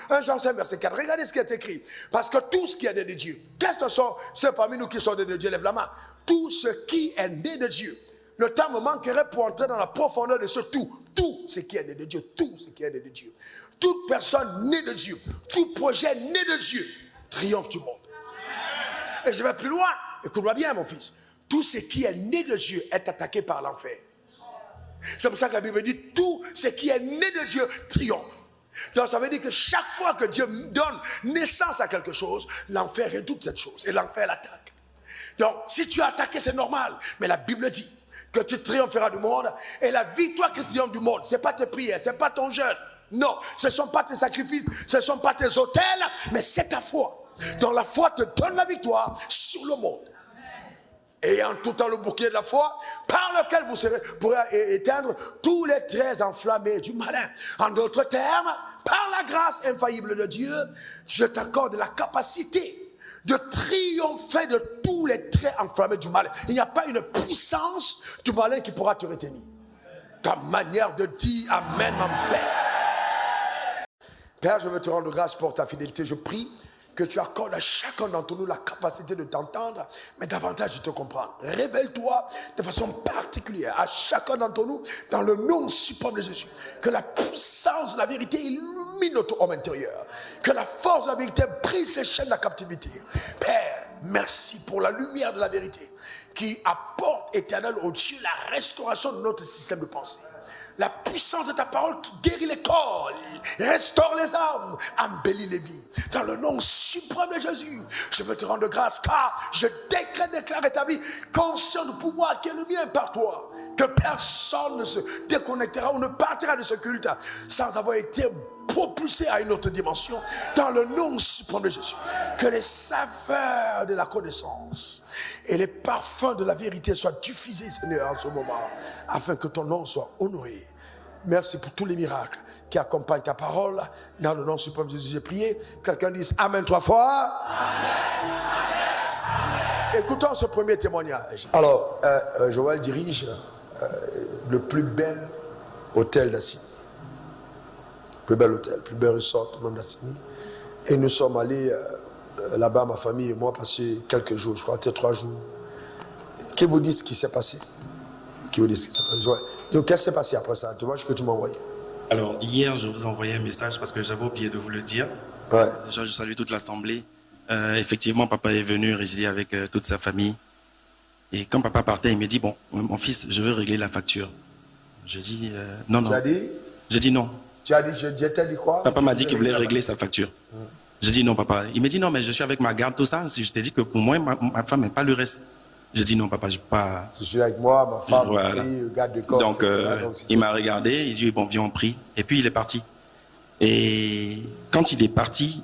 1 Jean 5, verset 4. Regardez ce qui est écrit. Parce que tout ce qui est né de Dieu, qu'est-ce que sont ceux parmi nous qui sont nés de Dieu? Lève la main. Tout ce qui est né de Dieu. Le terme manquerait pour entrer dans la profondeur de ce tout. Tout ce qui est né de Dieu. Tout ce qui est né de Dieu. Toute personne née de Dieu, tout projet né de Dieu triomphe du monde. Et je vais plus loin. Écoute-moi bien, mon fils. Tout ce qui est né de Dieu est attaqué par l'enfer. C'est pour ça que la Bible dit tout ce qui est né de Dieu triomphe. Donc ça veut dire que chaque fois que Dieu donne naissance à quelque chose, l'enfer redoute cette chose et l'enfer l'attaque. Donc si tu es attaqué, c'est normal. Mais la Bible dit que tu triompheras du monde. Et la victoire qui triomphe du monde, ce n'est pas tes prières, ce n'est pas ton jeûne. Non, ce ne sont pas tes sacrifices, ce ne sont pas tes autels, mais c'est ta foi. Donc la foi te donne la victoire sur le monde. Ayant tout le temps le bouclier de la foi, par lequel vous pourrez éteindre tous les traits enflammés du malin. En d'autres termes, par la grâce infaillible de Dieu, je t'accorde la capacité de triompher de tous les traits enflammés du malin. Il n'y a pas une puissance du malin qui pourra te retenir. Ta manière de dire Amen m'embête. Père, je veux te rendre grâce pour ta fidélité. Je prie que tu accordes à chacun d'entre nous la capacité de t'entendre, mais davantage de te comprendre. Révèle-toi de façon particulière à chacun d'entre nous dans le nom suprême de Jésus. Que la puissance de la vérité illumine notre homme intérieur. Que la force de la vérité brise les chaînes de la captivité. Père, merci pour la lumière de la vérité qui apporte éternel au Dieu la restauration de notre système de pensée. La puissance de ta parole qui guérit les corps, restaure les âmes, embellit les vies. Dans le nom suprême de Jésus, je veux te rendre grâce car je déclare établi, conscient du pouvoir qui est le mien par toi, que personne ne se déconnectera ou ne partira de ce culte sans avoir été propulsé à une autre dimension. Dans le nom suprême de Jésus, que les saveurs de la connaissance et les parfums de la vérité soient diffusés, Seigneur, en ce moment, afin que ton nom soit honoré. Merci pour tous les miracles qui accompagnent ta parole. Dans le nom suprême de Jésus, j'ai prié. Quelqu'un dise Amen 3 fois. Amen, amen. Écoutons ce premier témoignage. Alors, Joël dirige le plus bel hôtel d'Assini. Plus bel hôtel, plus bel resort au nom d'Assini. Et nous sommes allés là-bas, ma famille et moi, passer quelques jours, je crois, 3 jours. Qui vous dit ce qui s'est passé? Qui vous dit ce qui s'est passé? Donc, qu'est-ce qui s'est passé après ça? Tu vois ce que tu m'as envoyé? Alors, hier, je vous ai envoyé un message parce que j'avais oublié de vous le dire. Ouais. Déjà, je salue toute l'assemblée. Effectivement, papa est venu résider avec toute sa famille. Et quand papa partait, il me dit, bon, mon fils, je veux régler la facture. Je dis, non, non. Tu as dit? Je dis non. Tu as dit, je t'ai dit quoi? Papa m'a dit qu'il voulait régler sa facture. Je dis non, papa. Il me dit non, mais je suis avec ma garde, tout ça. Si je t'ai dit que pour moi, ma femme n'est pas le reste. Je dis non, papa, je ne peux pas. Je suis avec moi, ma femme, voilà. ma fille, le garde de corps. Donc, il m'a regardé, il dit bon, viens, on prie. Et puis, il est parti. Et quand il est parti,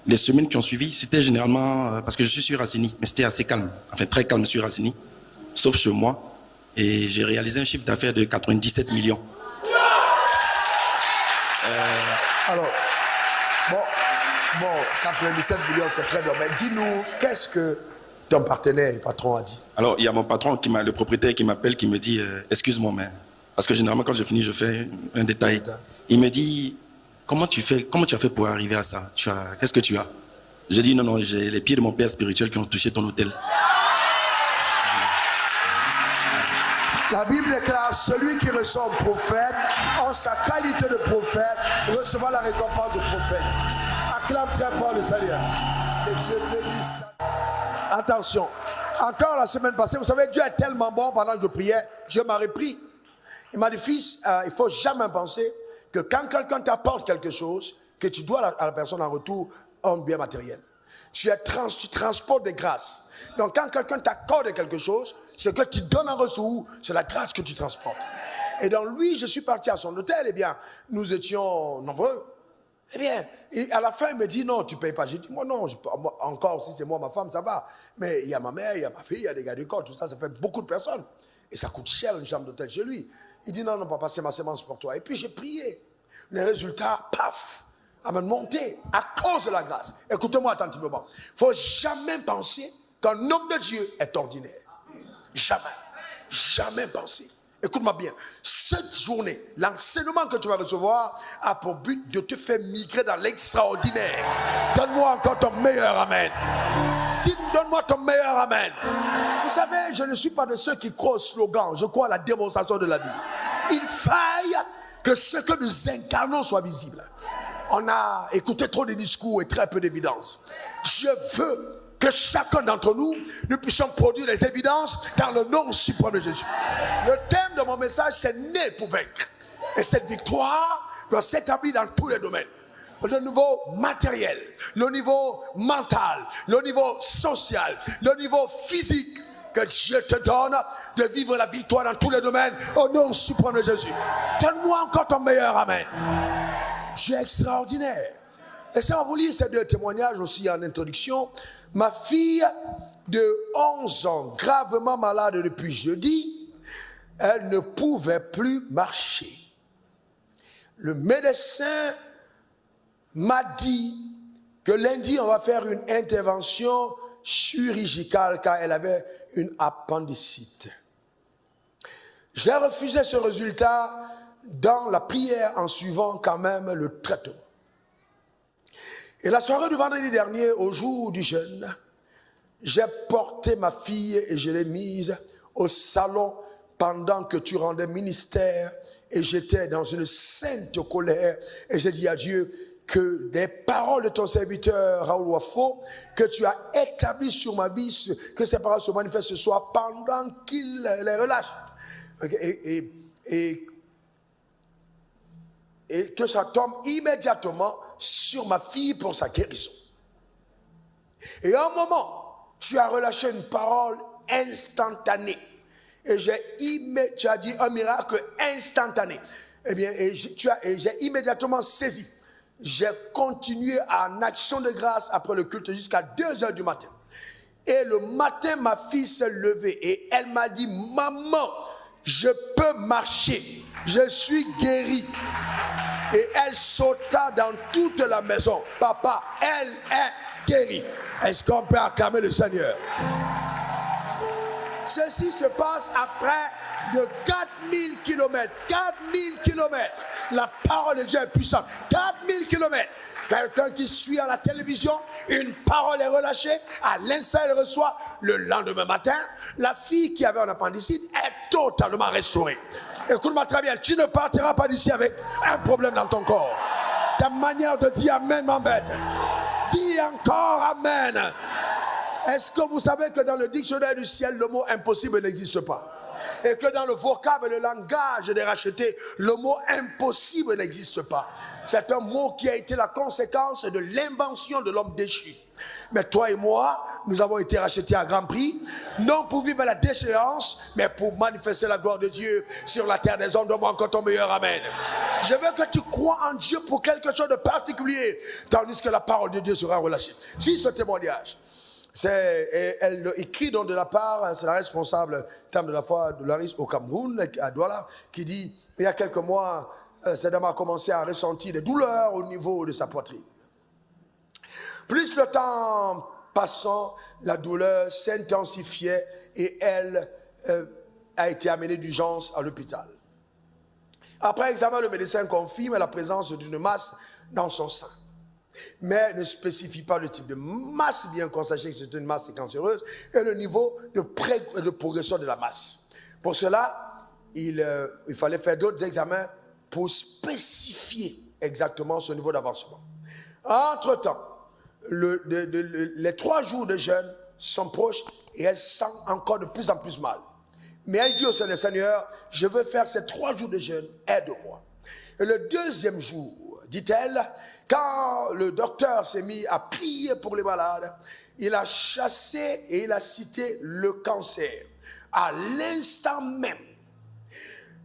les semaines qui ont suivi, c'était généralement. Parce que je suis sur Assini, mais c'était assez calme. Enfin, très calme sur Assini, sauf chez moi. Et j'ai réalisé un chiffre d'affaires de 97 millions. Alors, bon, 97 millions, c'est très bien. Mais dis-nous, qu'est-ce que ton partenaire et patron a dit? Alors, il y a mon patron, le propriétaire, qui m'appelle, qui me dit excuse-moi, mais. Parce que généralement, quand je finis, je fais un détail. Il me dit comment tu as fait pour arriver à ça? Qu'est-ce que tu as? Je dis non, j'ai les pieds de mon père spirituel qui ont touché ton hôtel. La Bible déclare celui qui reçoit un prophète, en sa qualité de prophète, recevra la récompense de prophète. Acclame très fort le Seigneur. Et Dieu bénisse. Attention, encore la semaine passée, vous savez, Dieu est tellement bon, pendant que je priais, Dieu m'a repris. Il m'a dit, fils, il ne faut jamais penser que quand quelqu'un t'apporte quelque chose, que tu dois à la personne en retour un bien matériel. Tu transportes des grâces. Donc quand quelqu'un t'accorde quelque chose, ce que tu donnes en retour, c'est la grâce que tu transportes. Et donc lui, je suis parti à son hôtel, eh bien, nous étions nombreux. Eh bien, et à la fin, il me dit, non, tu ne payes pas. J'ai dit, moi non, encore si c'est moi, ma femme, ça va. Mais il y a ma mère, il y a ma fille, il y a des gars du corps, tout ça, ça fait beaucoup de personnes. Et ça coûte cher une chambre d'hôtel chez lui. Il dit, non, papa, c'est ma sémence pour toi. Et puis j'ai prié. Les résultats, paf, à me monter à cause de la grâce. Écoutez-moi attentivement. Il ne faut jamais penser qu'un homme de Dieu est ordinaire. Jamais. Jamais penser. Écoute-moi bien. Cette journée, l'enseignement que tu vas recevoir a pour but de te faire migrer dans l'extraordinaire. Donne-moi encore ton meilleur amen. Donne-moi ton meilleur amen. Vous savez, je ne suis pas de ceux qui croient au slogan. Je crois à la démonstration de la vie. Il faille que ce que nous incarnons soit visible. On a écouté trop de discours et très peu d'évidence. Je veux que chacun d'entre nous, nous puissions produire des évidences dans le nom suprême de Jésus. Le thème de mon message, c'est né pour vaincre. Et cette victoire doit s'établir dans tous les domaines. Le niveau matériel, le niveau mental, le niveau social, le niveau physique. Que Dieu te donne de vivre la victoire dans tous les domaines au nom suprême de Jésus. Donne-moi encore ton meilleur amen. Dieu est extraordinaire. Laissez-moi vous lire ces deux témoignages aussi en introduction. Ma fille de 11 ans, gravement malade depuis jeudi, elle ne pouvait plus marcher. Le médecin m'a dit que lundi, on va faire une intervention chirurgicale car elle avait une appendicite. J'ai refusé ce résultat dans la prière en suivant quand même le traitement. Et la soirée du vendredi dernier, au jour du jeûne, j'ai porté ma fille et je l'ai mise au salon pendant que tu rendais ministère et j'étais dans une sainte colère et j'ai dit à Dieu que des paroles de ton serviteur Raoul Wafo que tu as établies sur ma vie, que ces paroles se manifestent ce soir pendant qu'il les relâche. Et que ça tombe immédiatement sur ma fille pour sa guérison. Et à un moment, tu as relâché une parole instantanée. Et tu as dit un miracle instantané. Eh bien, j'ai immédiatement saisi. J'ai continué en action de grâce après le culte jusqu'à 2h du matin. Et le matin, ma fille s'est levée et elle m'a dit, maman, je peux marcher, je suis guérie. Et elle sauta dans toute la maison. Papa, elle est guérie. Est-ce qu'on peut acclamer le Seigneur? Ceci se passe après de 4000 km. 4000 km. La parole de Dieu est puissante. 4000 km. Quelqu'un qui suit à la télévision, une parole est relâchée, à l'instant elle reçoit, le lendemain matin, la fille qui avait un appendicite est totalement restaurée. Écoute-moi très bien, tu ne partiras pas d'ici avec un problème dans ton corps. Ta manière de dire amen m'embête. Dis encore amen. Est-ce que vous savez que dans le dictionnaire du ciel, le mot impossible n'existe pas? Et que dans le vocable et le langage des rachetés, le mot impossible n'existe pas. C'est un mot qui a été la conséquence de l'invention de l'homme déchu. Mais toi et moi, nous avons été rachetés à grand prix, non pour vivre la déchéance, mais pour manifester la gloire de Dieu sur la terre des hommes. Donne-moi encore ton meilleur amen. Je veux que tu crois en Dieu pour quelque chose de particulier, tandis que la parole de Dieu sera relâchée. Si ce témoignage, elle écrit donc de la part, c'est la responsable terme de la foi de l'Aris au Cameroun, à Douala, qui dit, il y a quelques mois, cette dame a commencé à ressentir des douleurs au niveau de sa poitrine. Plus le temps passant, la douleur s'intensifiait et elle a été amenée d'urgence à l'hôpital. Après examen, le médecin confirme la présence d'une masse dans son sein. Mais ne spécifie pas le type de masse, bien qu'on sache que c'est une masse cancéreuse, et le niveau de progression de la masse. Pour cela, il fallait faire d'autres examens pour spécifier exactement ce niveau d'avancement. Entre-temps, les 3 jours de jeûne sont proches et elle sent encore de plus en plus mal. Mais elle dit au Seigneur, je veux faire ces 3 jours de jeûne, aide-moi. Et le 2e jour, dit-elle, quand le docteur s'est mis à prier pour les malades, il a chassé et il a cité le cancer. À l'instant même,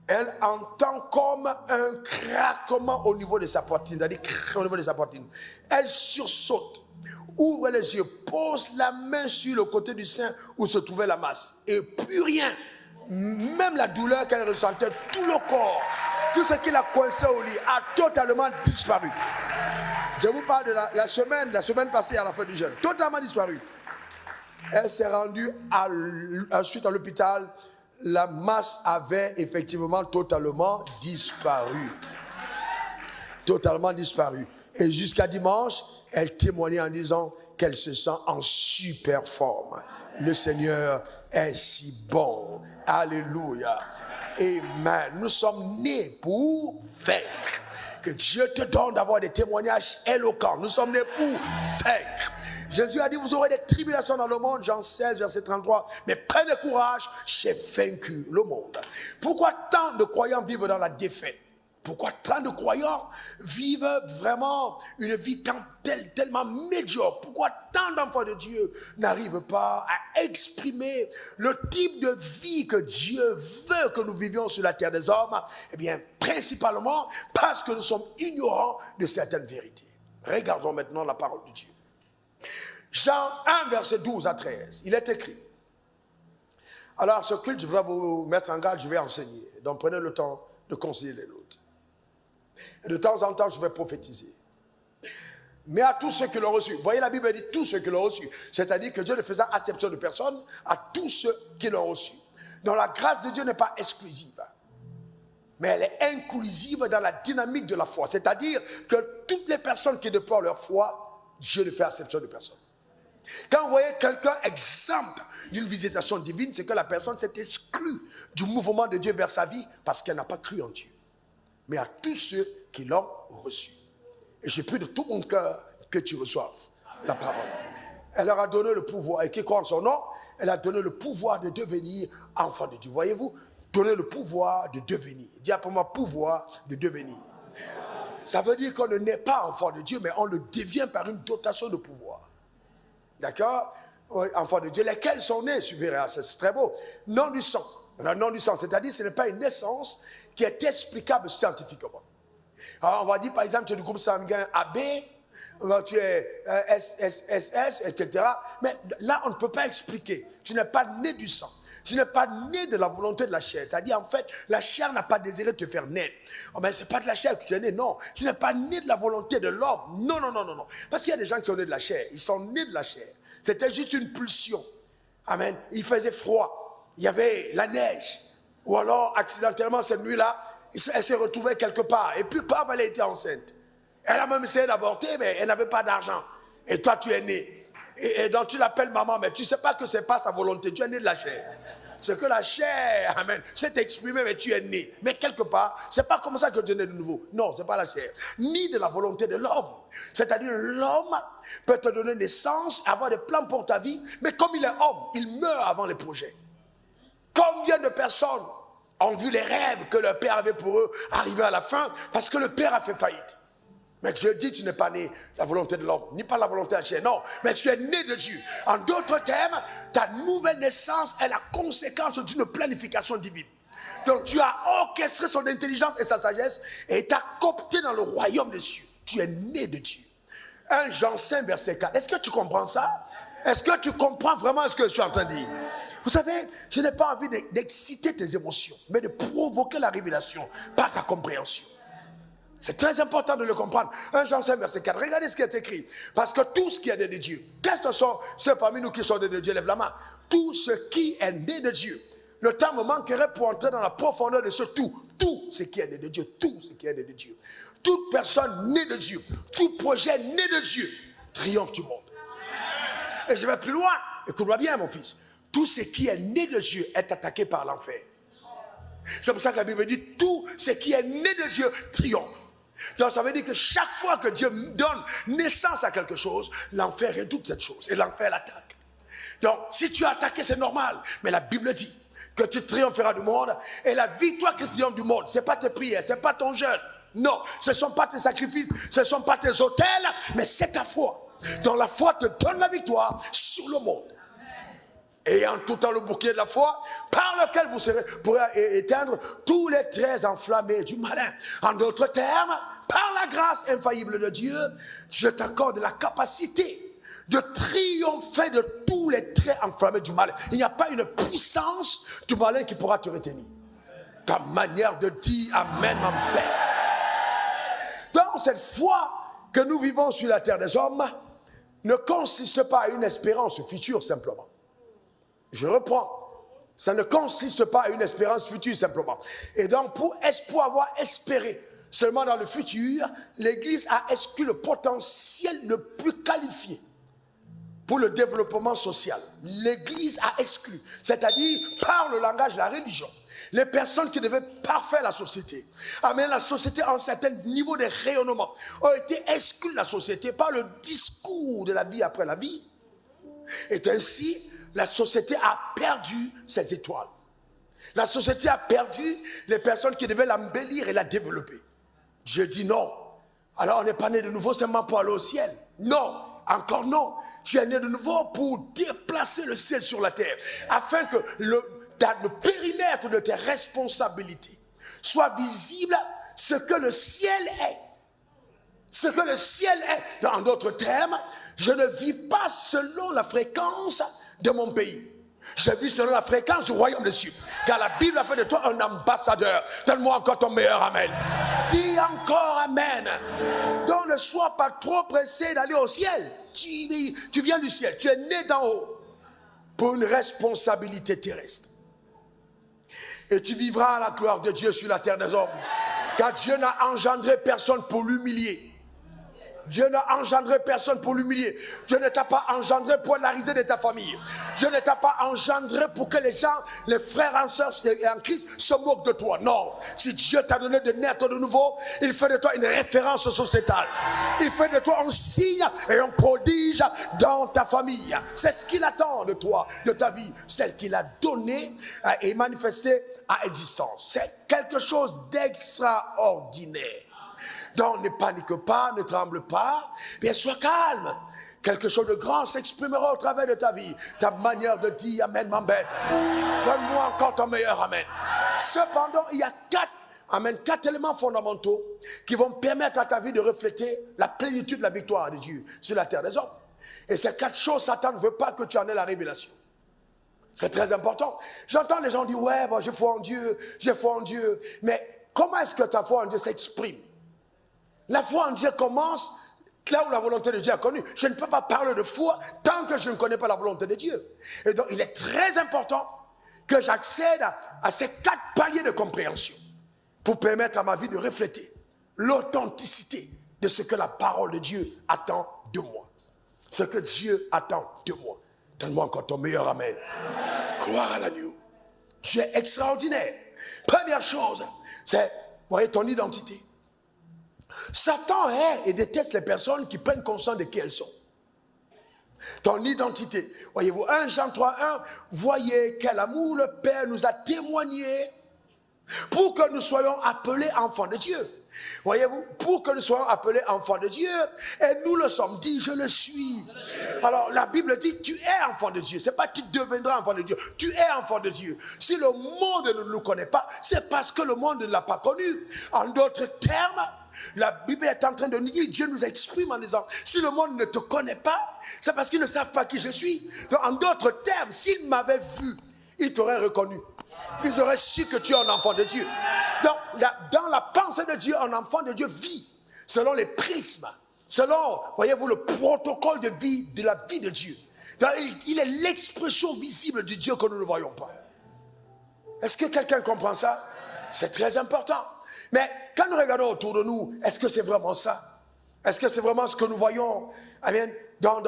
elle entend comme un craquement au niveau de sa poitrine, c'est-à-dire au niveau de sa poitrine. Elle sursaute, ouvre les yeux, pose la main sur le côté du sein où se trouvait la masse. Et plus rien, même la douleur qu'elle ressentait, tout le corps, tout ce qui l'a coincé au lit a totalement disparu. Je vous parle de la semaine passée à la fin du jeûne, totalement disparu. Elle s'est rendue ensuite à l'hôpital. la masse avait effectivement totalement disparu. Totalement disparu. Et jusqu'à dimanche, elle témoignait en disant qu'elle se sent en super forme. Le Seigneur est si bon. Alléluia. Amen. Nous sommes nés pour vaincre. Que Dieu te donne d'avoir des témoignages éloquents. Nous sommes nés pour vaincre. Jésus a dit, vous aurez des tribulations dans le monde, Jean 16, verset 33. Mais prenez courage, j'ai vaincu le monde. Pourquoi tant de croyants vivent dans la défaite? Pourquoi tant de croyants vivent vraiment une vie tellement médiocre? Pourquoi tant d'enfants de Dieu n'arrivent pas à exprimer le type de vie que Dieu veut que nous vivions sur la terre des hommes? Eh bien, principalement parce que nous sommes ignorants de certaines vérités. Regardons maintenant la parole de Dieu. Jean 1, verset 12 à 13, il est écrit. Alors, ce culte, je voudrais vous mettre en garde, je vais enseigner. Donc, prenez le temps de considérer les notes. Et de temps en temps, je vais prophétiser. Mais à tous ceux qui l'ont reçu, voyez, la Bible dit tous ceux qui l'ont reçu. C'est-à-dire que Dieu ne faisait acception de personne à tous ceux qui l'ont reçu. Donc, la grâce de Dieu n'est pas exclusive. Mais elle est inclusive dans la dynamique de la foi. C'est-à-dire que toutes les personnes qui déplorent leur foi, Dieu ne fait acception de personne. Quand vous voyez quelqu'un exempt d'une visitation divine, c'est que la personne s'est exclue du mouvement de Dieu vers sa vie parce qu'elle n'a pas cru en Dieu. Mais à tous ceux qui l'ont reçu. Et j'ai pris de tout mon cœur que tu reçoives la parole. Elle leur a donné le pouvoir, et qui croit en son nom, elle a donné le pouvoir de devenir enfant de Dieu. Voyez-vous, donner le pouvoir de devenir. Dis pour moi, pouvoir de devenir. Ça veut dire qu'on ne naît pas enfant de Dieu, mais on le devient par une dotation de pouvoir. D'accord? Oui, enfants de Dieu, lesquels sont nés, suivez, c'est très beau. Non du sang. Non du sang, c'est-à-dire que ce n'est pas une naissance qui est explicable scientifiquement. Alors on va dire par exemple, tu es du groupe sanguin AB, tu es SSS, etc. Mais là, on ne peut pas expliquer. Tu n'es pas né du sang. Tu n'es pas né de la volonté de la chair. C'est-à-dire, en fait, la chair n'a pas désiré te faire naître. Oh, mais ce n'est pas de la chair que tu es né, non. Tu n'es pas né de la volonté de l'homme. Non. Parce qu'il y a des gens qui sont nés de la chair. Ils sont nés de la chair. C'était juste une pulsion. Amen. Il faisait froid. Il y avait la neige. Ou alors, accidentellement, cette nuit-là, elle s'est retrouvée quelque part. Et puis, paf, elle a été enceinte. Elle a même essayé d'avorter, mais elle n'avait pas d'argent. Et toi, tu es né. Et donc tu l'appelles maman, mais tu ne sais pas que ce n'est pas sa volonté. Tu es né de la chair. C'est que la chair, amen, s'est exprimée, mais tu es né. Mais quelque part, ce n'est pas comme ça que tu es né de nouveau. Non, ce n'est pas la chair. Ni de la volonté de l'homme. C'est-à-dire l'homme peut te donner naissance, avoir des plans pour ta vie, mais comme il est homme, il meurt avant les projets. Combien de personnes ont vu les rêves que leur père avait pour eux arriver à la fin parce que le père a fait faillite? Mais Dieu dit, tu n'es pas né de la volonté de l'homme, ni pas la volonté de la chair, non, mais tu es né de Dieu. En d'autres termes, ta nouvelle naissance est la conséquence d'une planification divine. Donc Dieu a orchestré son intelligence et sa sagesse et t'a coopté dans le royaume des cieux. Tu es né de Dieu. 1 Jean 5, verset 4. Est-ce que tu comprends ça? Est-ce que tu comprends vraiment ce que je suis en train de dire? Vous savez, je n'ai pas envie d'exciter tes émotions, mais de provoquer la révélation par la compréhension. C'est très important de le comprendre. 1 Jean 5, verset 4. Regardez ce qui est écrit. Parce que tout ce qui est né de Dieu, qu'est-ce que sont ceux parmi nous qui sont nés de Dieu? Lève la main. Tout ce qui est né de Dieu. Le temps me manquerait pour entrer dans la profondeur de ce tout. Tout ce qui est né de Dieu. Tout ce qui est né de Dieu. Toute personne née de Dieu. Tout projet né de Dieu triomphe du monde. Et je vais plus loin. Écoute-moi bien, mon fils. Tout ce qui est né de Dieu est attaqué par l'enfer. C'est pour ça que la Bible dit tout ce qui est né de Dieu triomphe. Donc ça veut dire que chaque fois que Dieu donne naissance à quelque chose, l'enfer redoute cette chose et l'enfer l'attaque. Donc si tu es attaqué, c'est normal. Mais la Bible dit que tu triompheras du monde et la victoire qui triomphe du monde, ce n'est pas tes prières, ce n'est pas ton jeûne. Non, ce ne sont pas tes sacrifices, ce ne sont pas tes autels, mais c'est ta foi. Donc la foi te donne la victoire sur le monde. Et en tout temps le bouclier de la foi, par lequel vous pourrez éteindre tous les traits enflammés du malin. En d'autres termes, par la grâce infaillible de Dieu, je t'accorde la capacité de triompher de tous les traits enflammés du malin. Il n'y a pas une puissance du malin qui pourra te retenir. Ta manière de dire Amen m'embête. Donc cette foi que nous vivons sur la terre des hommes ne consiste pas à une espérance future simplement. Je reprends. Ça ne consiste pas à une espérance future simplement. Et donc, pour avoir espéré seulement dans le futur, l'Église a exclu le potentiel le plus qualifié pour le développement social. L'Église a exclu, c'est-à-dire par le langage de la religion, les personnes qui devaient parfaire la société, amener la société à un certain niveau de rayonnement, ont été exclus de la société par le discours de la vie après la vie. Et ainsi, la société a perdu ses étoiles. La société a perdu les personnes qui devaient l'embellir et la développer. Dieu dit non. Alors on n'est pas né de nouveau seulement pour aller au ciel. Non, encore non. Tu es né de nouveau pour déplacer le ciel sur la terre, afin que le périmètre de tes responsabilités soit visible ce que le ciel est. Ce que le ciel est. En d'autres termes, je ne vis pas selon la fréquence de mon pays. Je vis selon la fréquence du royaume des cieux. Car la Bible a fait de toi un ambassadeur. Donne-moi encore ton meilleur amen. Dis encore amen. Donc ne sois pas trop pressé d'aller au ciel. Tu viens du ciel. Tu es né d'en haut pour une responsabilité terrestre. Et tu vivras la gloire de Dieu sur la terre des hommes. Car Dieu n'a engendré personne pour l'humilier. Dieu n'a engendré personne pour l'humilier. Dieu ne t'a pas engendré pour la risée de ta famille. Dieu ne t'a pas engendré pour que les gens, les frères et sœurs en Christ se moquent de toi. Non. Si Dieu t'a donné de naître de nouveau, il fait de toi une référence sociétale. Il fait de toi un signe et un prodige dans ta famille. C'est ce qu'il attend de toi, de ta vie. Celle qu'il a donnée et manifestée à existence. C'est quelque chose d'extraordinaire. Donc ne panique pas, ne tremble pas, bien sois calme. Quelque chose de grand s'exprimera au travers de ta vie. Ta manière de dire amen m'embête. Donne-moi encore ton meilleur amen. Cependant, il y a quatre éléments fondamentaux qui vont permettre à ta vie de refléter la plénitude de la victoire de Dieu sur la terre des hommes. Et ces quatre choses, Satan ne veut pas que tu en aies la révélation. C'est très important. J'entends les gens dire, ouais, bon, j'ai foi en Dieu, j'ai foi en Dieu. Mais comment est-ce que ta foi en Dieu s'exprime? La foi en Dieu commence là où la volonté de Dieu est connue. Je ne peux pas parler de foi tant que je ne connais pas la volonté de Dieu. Et donc, il est très important que j'accède à ces quatre paliers de compréhension pour permettre à ma vie de refléter l'authenticité de ce que la parole de Dieu attend de moi. Ce que Dieu attend de moi. Donne-moi encore ton meilleur amen. Croire à l'agneau. Tu es extraordinaire. Première chose, c'est, vous voyez, ton identité. Satan hait et déteste les personnes qui prennent conscience de qui elles sont. Ton identité. Voyez-vous, 1 Jean 3:1, voyez quel amour le Père nous a témoigné pour que nous soyons appelés enfants de Dieu. Voyez-vous, pour que nous soyons appelés enfants de Dieu, et nous le sommes, dit je le suis. Alors la Bible dit tu es enfant de Dieu, c'est pas tu deviendras enfant de Dieu, tu es enfant de Dieu. Si le monde ne nous connaît pas, c'est parce que le monde ne l'a pas connu. En d'autres termes, la Bible est en train de nous dire, Dieu nous exprime en disant, si le monde ne te connaît pas, c'est parce qu'ils ne savent pas qui je suis. Donc, en d'autres termes, s'ils m'avaient vu, ils t'auraient reconnu. Ils auraient su que tu es un enfant de Dieu. Donc, dans la pensée de Dieu, un enfant de Dieu vit selon les prismes, selon, voyez-vous, le protocole de vie, de la vie de Dieu. Donc, il est l'expression visible du Dieu que nous ne voyons pas. Est-ce que quelqu'un comprend ça? C'est très important. Mais quand nous regardons autour de nous, est-ce que c'est vraiment ça? Est-ce que c'est vraiment ce que nous voyons dans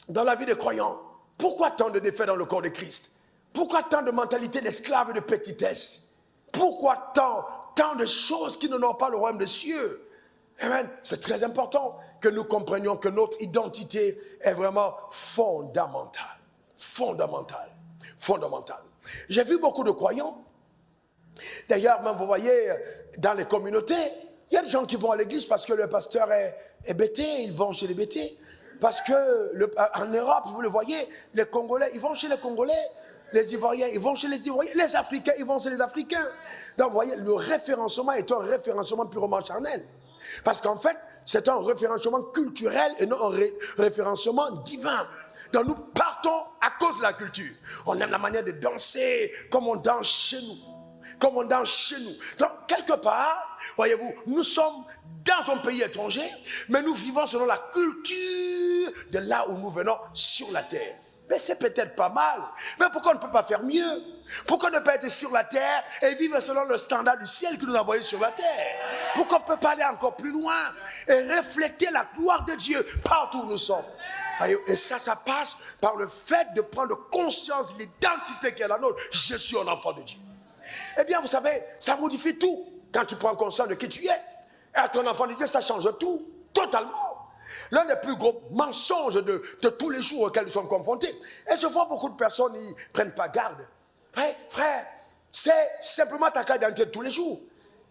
la vie des croyants? Pourquoi tant de défaits dans le corps de Christ? Pourquoi tant de mentalité d'esclaves et de petitesse? Pourquoi tant de choses qui n'ont pas le royaume des cieux? Amen. C'est très important que nous comprenions que notre identité est vraiment fondamentale. Fondamentale. Fondamentale. J'ai vu beaucoup de croyants. D'ailleurs, même vous voyez, dans les communautés, il y a des gens qui vont à l'église parce que le pasteur est bêté, ils vont chez les bêtés. Parce que en Europe, vous le voyez, les Congolais, ils vont chez les Congolais, les Ivoiriens, ils vont chez les Ivoiriens, les Africains, ils vont chez les Africains. Donc vous voyez, le référencement est un référencement purement charnel. Parce qu'en fait, c'est un référencement culturel et non un référencement divin. Donc nous partons à cause de la culture. On aime la manière de danser comme on danse chez nous. Comme on danse chez nous. Donc, quelque part, voyez-vous, nous sommes dans un pays étranger, mais nous vivons selon la culture de là où nous venons sur la terre. Mais c'est peut-être pas mal. Mais pourquoi on ne peut pas faire mieux? Pourquoi ne pas être sur la terre et vivre selon le standard du ciel qui nous a envoyé sur la terre? Pourquoi on ne peut pas aller encore plus loin et refléter la gloire de Dieu partout où nous sommes? Et ça passe par le fait de prendre conscience de l'identité qui est la nôtre. Je suis un enfant de Dieu. Eh bien, vous savez, ça modifie tout. Quand tu prends conscience de qui tu es, et être un enfant de Dieu, ça change tout, totalement. L'un des plus gros mensonges de tous les jours auxquels nous sommes confrontés. Et je vois beaucoup de personnes qui ne prennent pas garde. Frère, c'est simplement ta carte d'identité de tous les jours.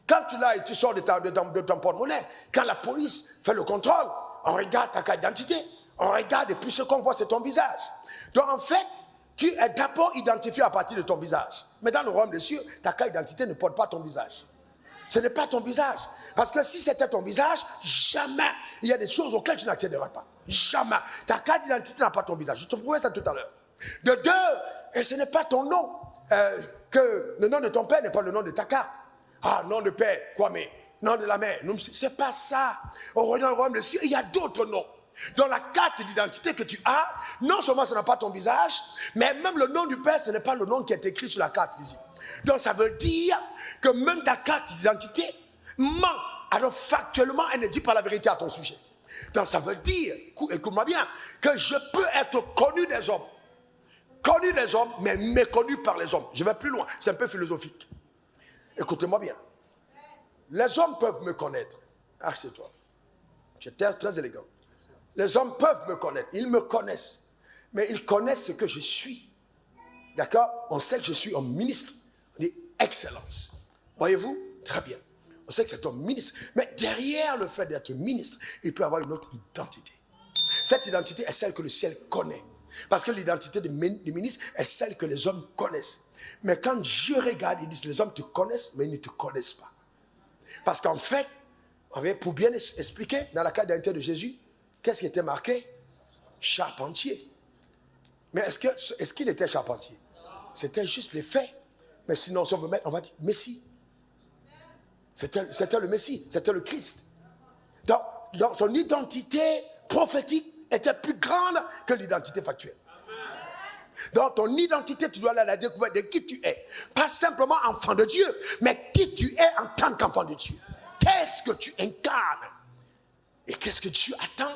Quand tu l'as et tu sors de ton porte-monnaie, quand la police fait le contrôle, on regarde ta carte d'identité, on regarde et puis ce qu'on voit c'est ton visage. Donc en fait, tu es d'abord identifié à partir de ton visage. Mais dans le royaume des cieux, ta carte d'identité ne porte pas ton visage. Ce n'est pas ton visage. Parce que si c'était ton visage, jamais il y a des choses auxquelles tu n'accéderas pas. Jamais. Ta carte d'identité n'a pas ton visage. Je te prouvais ça tout à l'heure. De deux, et ce n'est pas ton nom. Que le nom de ton père n'est pas le nom de ta carte. Ah, nom de père, quoi, mais nom de la mère. C'est pas ça. Dans le royaume des cieux, il y a d'autres noms. Dans la carte d'identité que tu as, non seulement ce n'est pas ton visage, mais même le nom du père, ce n'est pas le nom qui est écrit sur la carte physique. Donc ça veut dire que même ta carte d'identité ment. Alors factuellement, elle ne dit pas la vérité à ton sujet. Donc ça veut dire, écoute-moi bien, que je peux être connu des hommes, mais méconnu par les hommes. Je vais plus loin, c'est un peu philosophique. Écoutez-moi bien. Les hommes peuvent me connaître. Ah, c'est toi. Tu es très élégant. Les hommes peuvent me connaître, ils me connaissent. Mais ils connaissent ce que je suis. D'accord? On sait que je suis un ministre. On dit excellence. Voyez-vous? Très bien. On sait que c'est un ministre. Mais derrière le fait d'être ministre, il peut avoir une autre identité. Cette identité est celle que le ciel connaît. Parce que l'identité du ministre est celle que les hommes connaissent. Mais quand Dieu regarde, il dit les hommes te connaissent, mais ils ne te connaissent pas. Parce qu'en fait, pour bien expliquer, dans la carte d'identité de Jésus, qu'est-ce qui était marqué? Charpentier. Mais est-ce qu'il était charpentier? C'était juste les faits. Mais sinon, si on veut mettre, on va dire Messie. C'était le Messie, c'était le Christ. Donc son identité prophétique était plus grande que l'identité factuelle. Donc ton identité, tu dois aller à la découverte de qui tu es. Pas simplement enfant de Dieu, mais qui tu es en tant qu'enfant de Dieu. Qu'est-ce que tu incarnes? Et qu'est-ce que Dieu attend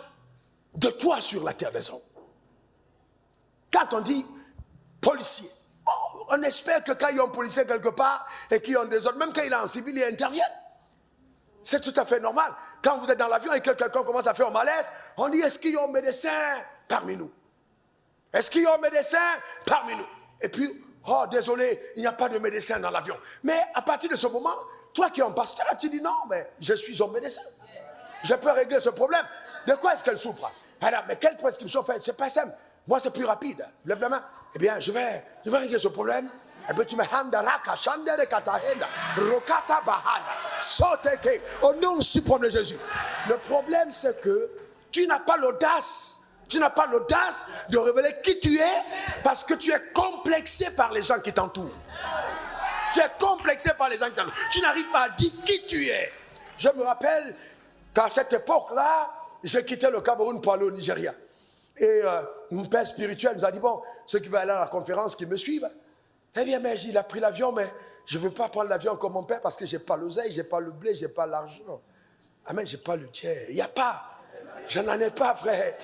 de toi sur la terre des hommes? Quand on dit policier, on espère que quand il y a un policier quelque part et qu'il y a des autres, même quand il est en civil, il intervient. C'est tout à fait normal. Quand vous êtes dans l'avion et que quelqu'un commence à faire un malaise, on dit, est-ce qu'il y a un médecin parmi nous? Est-ce qu'il y a un médecin parmi nous? Et puis, oh désolé, il n'y a pas de médecin dans l'avion. Mais à partir de ce moment, toi qui es un pasteur, tu dis non, mais je suis un médecin. Je peux régler ce problème. De quoi est-ce qu'elle souffre? Alors, mais quelle prescription fait? C'est pas simple. Moi, c'est plus rapide. Lève la main. Eh bien, je vais régler ce problème. Eh bien, tu me handaraka, chandere katahenda, rokata bahana, soteke, au nom suprême de Jésus. Le problème, c'est que tu n'as pas l'audace. Tu n'as pas l'audace de révéler qui tu es parce que tu es complexé par les gens qui t'entourent. Tu es complexé par les gens qui t'entourent. Tu n'arrives pas à dire qui tu es. Je me rappelle qu'à cette époque-là, j'ai quitté le Cameroun pour aller au Nigeria. Et mon père spirituel nous a dit, bon, ceux qui veulent aller à la conférence, qui me suivent. Eh bien, mais il a pris l'avion, mais je ne veux pas prendre l'avion comme mon père parce que je n'ai pas l'oseille, je n'ai pas le blé, je n'ai pas l'argent. Amen, je n'ai pas le tiers. Il n'y a pas. Je n'en ai pas, frère.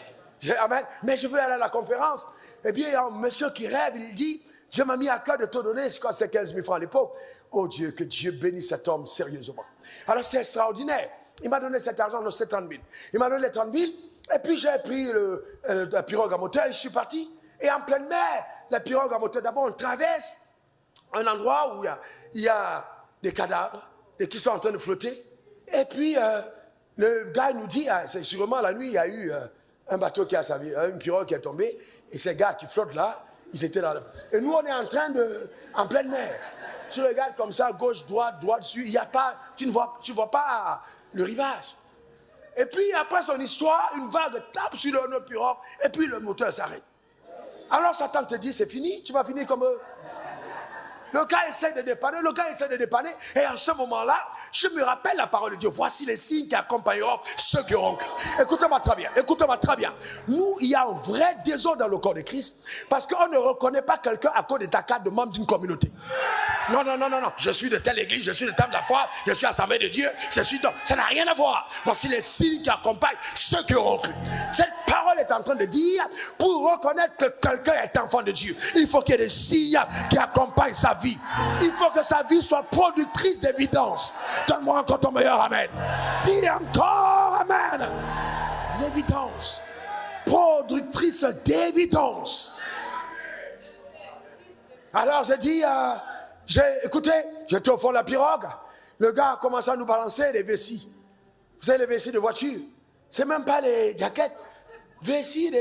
Amen. Mais je veux aller à la conférence. Eh bien, il y a un monsieur qui rêve, il dit, je m'ai mis à cœur de te donner, je crois que c'est 15 000 francs à l'époque. Oh Dieu, que Dieu bénisse cet homme sérieusement. Alors c'est extraordinaire. Il m'a donné cet argent de 30 000. Il m'a donné les 30 000, et puis j'ai pris la pirogue à moteur, et je suis parti. Et en pleine mer, la pirogue à moteur, d'abord on traverse un endroit où il y a des cadavres qui sont en train de flotter. Et puis le gars nous dit, c'est sûrement la nuit, il y a eu un bateau qui a servi, une pirogue qui est tombée, et ces gars qui flottent là, ils étaient dans Et nous on est en pleine mer. Tu regardes comme ça, gauche, droite, dessus, il y a pas, tu vois pas le rivage. Et puis après son histoire, une vague tape sur notre pirogue, et puis le moteur s'arrête. Alors Satan te dit, c'est fini, tu vas finir comme eux. Le gars essaie de dépanner, et en ce moment-là, je me rappelle la parole de Dieu. Voici les signes qui accompagneront ceux qui auront cru. Écoutez-moi très bien. Nous, il y a un vrai désordre dans le corps de Christ, parce qu'on ne reconnaît pas quelqu'un à cause de ta carte de membre d'une communauté. Non. Je suis de telle église, je suis de telle la foi, je suis assemblée de Dieu, ça n'a rien à voir. Voici les signes qui accompagnent ceux qui auront cru. Cette parole est en train de dire, pour reconnaître que quelqu'un est enfant de Dieu, il faut qu'il y ait des signes qui accompagnent sa vie. Il faut que sa vie soit productrice d'évidence. Donne-moi encore ton meilleur amen. Dis encore amen. L'évidence. Productrice d'évidence. Alors j'ai dit, écoutez, j'étais au fond de la pirogue. Le gars a commencé à nous balancer des vessies. Vous savez, les vessies de voiture. C'est même pas les jaquettes. Vessies,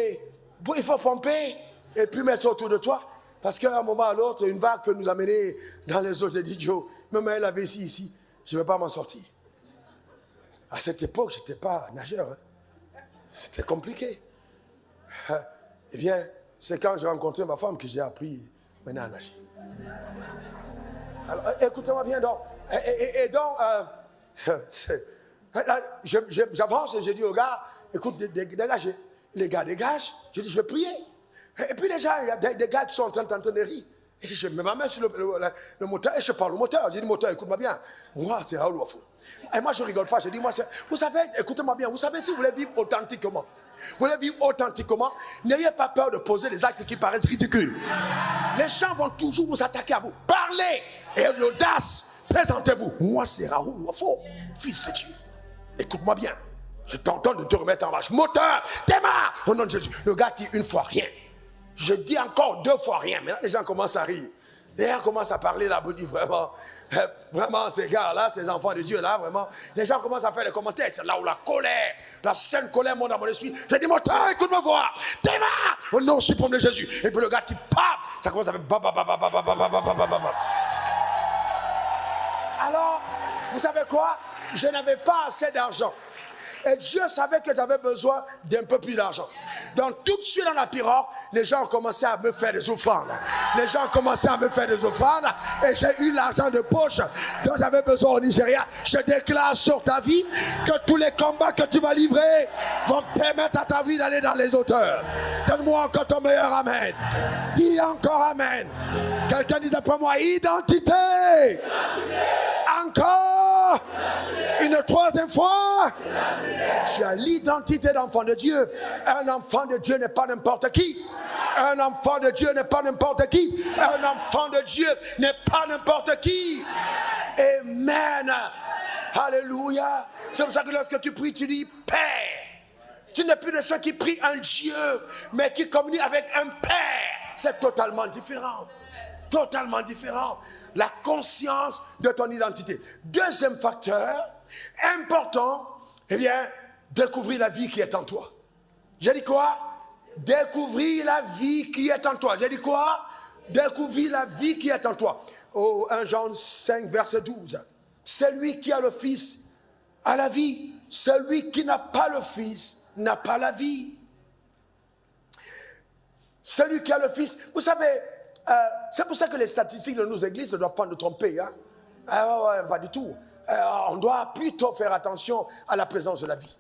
il faut pomper et puis mettre ça autour de toi. Parce qu'à un moment à l'autre, une vague peut nous amener dans les eaux. J'ai dit, Joe, me mets la vessie ici, je ne vais pas m'en sortir. À cette époque, je n'étais pas nageur. Hein. C'était compliqué. Eh bien, c'est quand j'ai rencontré ma femme que j'ai appris maintenant à nager. Alors, écoutez-moi bien donc. J'avance et je dis au gars, écoute, dégagez. Les gars dégagent. Je dis, je vais prier. Et puis déjà, il y a des gars qui sont en train de rire. Et je mets ma main sur le moteur et je parle au moteur. Je dis, moteur, écoute-moi bien. Moi, c'est Raoul Wafou. Et moi, je ne rigole pas. Je dis, moi, vous savez, écoutez-moi bien. Vous savez, si vous voulez vivre authentiquement, n'ayez pas peur de poser des actes qui paraissent ridicules. Les gens vont toujours vous attaquer à vous. Parlez et l'audace, présentez-vous. Moi, c'est Raoul Wafou, fils de Dieu. Écoute-moi bien. Je t'entends de te remettre en marche. Moteur, démarre au nom de Jésus. Le gars dit une fois rien. Je dis encore 2 fois rien. Maintenant, les gens commencent à rire. Les gens commencent à parler là, vous dites vraiment, ces gars-là, ces enfants de Dieu là, vraiment. Les gens commencent à faire des commentaires. C'est là où la colère, la sainte colère monte dans mon esprit. Je dis, moteur, écoute-moi voir. Démarre au nom suprême de Jésus. Et puis le gars qui part, ça commence à faire Alors, vous savez quoi? Je n'avais pas assez d'argent. Et Dieu savait que j'avais besoin d'un peu plus d'argent. Donc tout de suite dans la pirogue, les gens ont commencé à me faire des offrandes. Et j'ai eu l'argent de poche dont j'avais besoin au Nigeria. Je déclare sur ta vie que tous les combats que tu vas livrer vont permettre à ta vie d'aller dans les hauteurs. Donne-moi encore ton meilleur amen. Dis encore amen. Quelqu'un dit après moi, identité. Encore. Une 3e fois. Tu as l'identité d'enfant de Dieu. Un enfant de Dieu n'est pas n'importe qui. Un enfant de Dieu n'est pas n'importe qui. Un enfant de Dieu n'est pas n'importe qui. Amen. Alléluia. C'est pour ça que lorsque tu pries, tu dis Père. Tu n'es plus de ceux qui prient un Dieu, mais qui communient avec un Père. C'est totalement différent. Totalement différent. La conscience de ton identité. 2e facteur important, eh bien, découvrir la vie qui est en toi. J'ai dit quoi? Découvrir la vie qui est en toi. J'ai dit quoi? Découvrir la vie qui est en toi. Au 1 Jean 5, verset 12. Celui qui a le Fils a la vie. Celui qui n'a pas le Fils n'a pas la vie. Celui qui a le Fils, vous savez, c'est pour ça que les statistiques de nos églises ne doivent pas nous tromper. Hein? Pas du tout. On doit plutôt faire attention à la présence de la vie.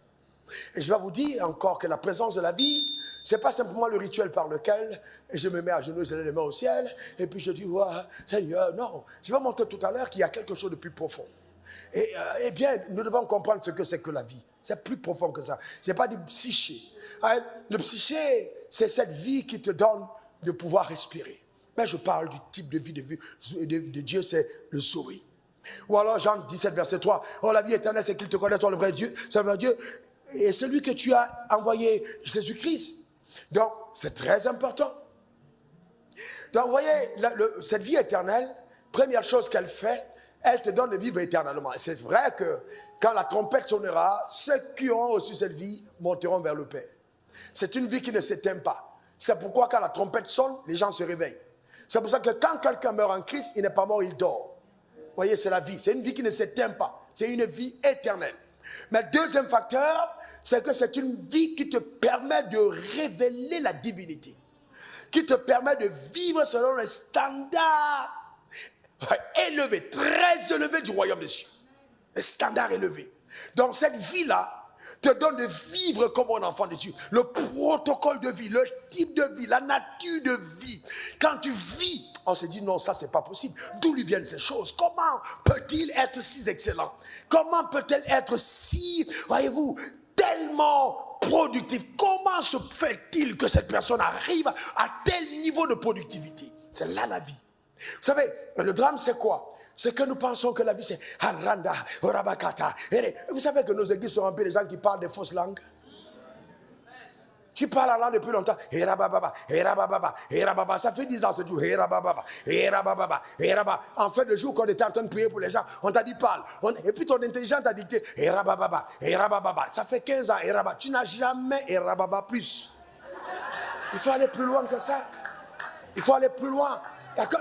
Et je vais vous dire encore que la présence de la vie, ce n'est pas simplement le rituel par lequel je me mets à genoux, je lève les mains au ciel, et puis je dis, ouais, Seigneur, non. Je vais montrer tout à l'heure qu'il y a quelque chose de plus profond. Eh bien, nous devons comprendre ce que c'est que la vie. C'est plus profond que ça. Je n'ai pas dit psyché. Le psyché, c'est cette vie qui te donne de pouvoir respirer. Mais je parle du type de vie de Dieu, c'est le Zoé. Ou alors Jean 17, verset 3. Oh, la vie éternelle, c'est qu'il te connaisse, toi, le vrai Dieu, c'est le vrai Dieu. Et celui que tu as envoyé, Jésus-Christ. Donc, c'est très important. Donc, vous voyez, cette vie éternelle, première chose qu'elle fait, elle te donne de vivre éternellement. Et c'est vrai que quand la trompette sonnera, ceux qui auront reçu cette vie monteront vers le Père. C'est une vie qui ne s'éteint pas. C'est pourquoi quand la trompette sonne, les gens se réveillent. C'est pour ça que quand quelqu'un meurt en Christ, il n'est pas mort, il dort. Vous voyez, c'est la vie. C'est une vie qui ne s'éteint pas. C'est une vie éternelle. Mais 2e facteur, c'est que c'est une vie qui te permet de révéler la divinité. Qui te permet de vivre selon les standards Élevé, très élevé du royaume des cieux. Le standard élevé. Donc cette vie-là te donne de vivre comme un enfant de Dieu. Le protocole de vie, le type de vie, la nature de vie. Quand tu vis, on se dit non, ça c'est pas possible. D'où lui viennent ces choses? Comment peut-il être si excellent? Comment peut-elle être si, voyez-vous, tellement productif? Comment se fait-il que cette personne arrive à tel niveau de productivité? C'est là la vie. Vous savez, le drame c'est quoi? C'est que nous pensons que la vie c'est Haranda, Orabakata. Vous savez que nos églises sont remplies de gens qui parlent des fausses langues. Tu parles la langue depuis longtemps. Ça fait 10 ans ce jour. En fait, le jour qu'on était en train de prier pour les gens, on t'a dit parle. Et puis ton intelligence t'a dicté. Ça fait 15 ans. Tu n'as jamais plus. Il faut aller plus loin que ça. Il faut aller plus loin.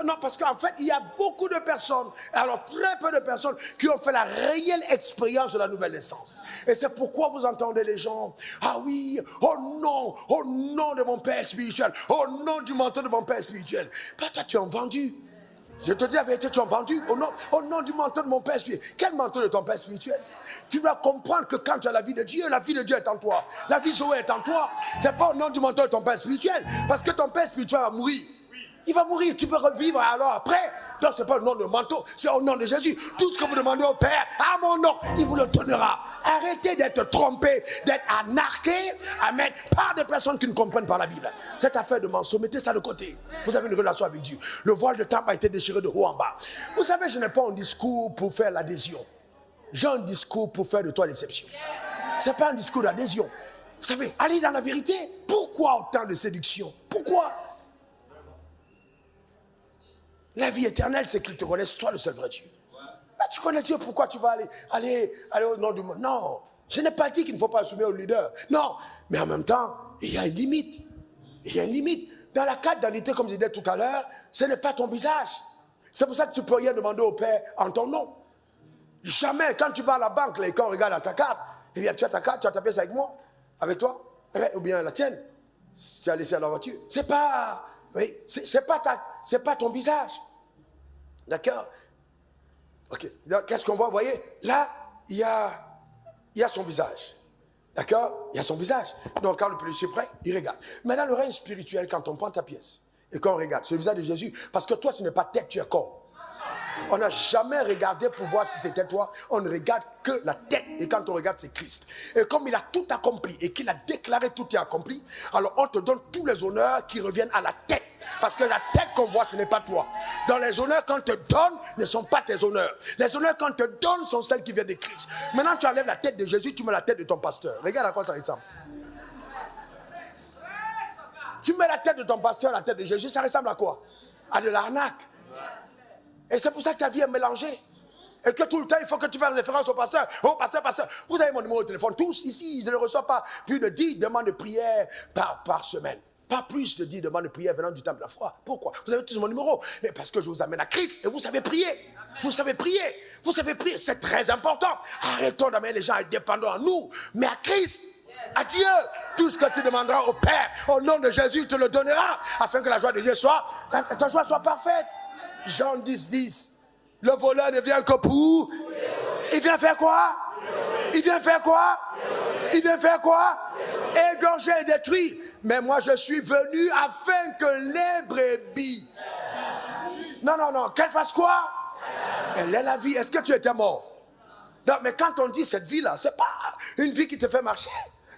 Non, parce qu'en fait, il y a beaucoup de personnes, alors très peu de personnes, qui ont fait la réelle expérience de la nouvelle naissance. Et c'est pourquoi vous entendez les gens, ah oui, au nom de mon père spirituel, au nom du manteau de mon père spirituel. Bah, toi, tu es vendu. Je te dis la vérité, tu es vendu au nom du manteau de mon père spirituel. Quel manteau de ton père spirituel? Tu vas comprendre que quand tu as la vie de Dieu est en toi. La vie Zoé est en toi. C'est pas au nom du manteau de ton père spirituel. Parce que ton père spirituel va mourir. Il va mourir, tu peux revivre alors après. Donc ce n'est pas le nom de manteau, c'est au nom de Jésus. Tout ce que vous demandez au Père, à mon nom, il vous le donnera. Arrêtez d'être trompé, d'être anarqué, amen, par des personnes qui ne comprennent pas la Bible. Cette affaire de mensonge, mettez ça de côté. Vous avez une relation avec Dieu. Le voile de temple a été déchiré de haut en bas. Vous savez, je n'ai pas un discours pour faire l'adhésion. J'ai un discours pour faire de toi l'exception. Ce n'est pas un discours d'adhésion. Vous savez, allez dans la vérité. Pourquoi autant de séduction? Pourquoi? La vie éternelle, c'est qu'ils te connaissent, toi, le seul vrai Dieu. Bah, tu connais Dieu, pourquoi tu vas aller au nom du monde? Non, je n'ai pas dit qu'il ne faut pas assumer au leader. Non, mais en même temps, il y a une limite. Il y a une limite. Dans la carte d'identité, comme je disais tout à l'heure, ce n'est pas ton visage. C'est pour ça que tu ne peux rien demander au Père en ton nom. Jamais, quand tu vas à la banque, et quand on regarde à ta carte, eh bien, tu as ta carte, tu as ta pièce avec moi, avec toi, eh bien, ou bien la tienne, si tu as laissé à la voiture. C'est pas... Oui, c'est pas ton visage. D'accord? Ok. Qu'est-ce qu'on voit? Vous voyez, là, il y a son visage. D'accord? Il y a son visage. Donc, quand le policier est prêt, il regarde. Maintenant, le règne spirituel, quand on prend ta pièce et qu'on regarde, c'est le visage de Jésus. Parce que toi, tu n'es pas tête, tu es corps. On n'a jamais regardé pour voir si c'était toi. On ne regarde que la tête. Et quand on regarde, c'est Christ. Et comme il a tout accompli et qu'il a déclaré tout est accompli, alors on te donne tous les honneurs qui reviennent à la tête. Parce que la tête qu'on voit, ce n'est pas toi. Dans les honneurs qu'on te donne ne sont pas tes honneurs. Les honneurs qu'on te donne sont celles qui viennent de Christ. Maintenant, tu enlèves la tête de Jésus, tu mets la tête de ton pasteur. Regarde à quoi ça ressemble. Tu mets la tête de ton pasteur, la tête de Jésus, ça ressemble à quoi? À de l'arnaque. Et c'est pour ça que ta vie est mélangée. Et que tout le temps, il faut que tu fasses référence au pasteur. Oh, pasteur. Vous avez mon numéro de téléphone. Tous ici, je ne reçois pas plus de 10 demandes de prière par semaine. Pas plus de 10 demandes de prière venant du temple de la foi. Pourquoi? Vous avez tous mon numéro. Mais parce que je vous amène à Christ et vous savez prier. Vous savez prier. Vous savez prier. C'est très important. Arrêtons d'amener les gens à être dépendants à nous, mais à Christ. À Dieu. Tout ce que tu demanderas au Père, au nom de Jésus, te le donnera. Afin que la joie de Dieu ta joie soit parfaite. Jean 10. Le voleur ne vient que pour... Il vient faire quoi? Il vient faire quoi? Il vient faire quoi? Égorger et détruire. Mais moi, je suis venu afin que les brebis... Non. Qu'elle fasse quoi? Elle est la vie. Est-ce que tu étais mort? Non, mais quand on dit cette vie-là, c'est pas une vie qui te fait marcher.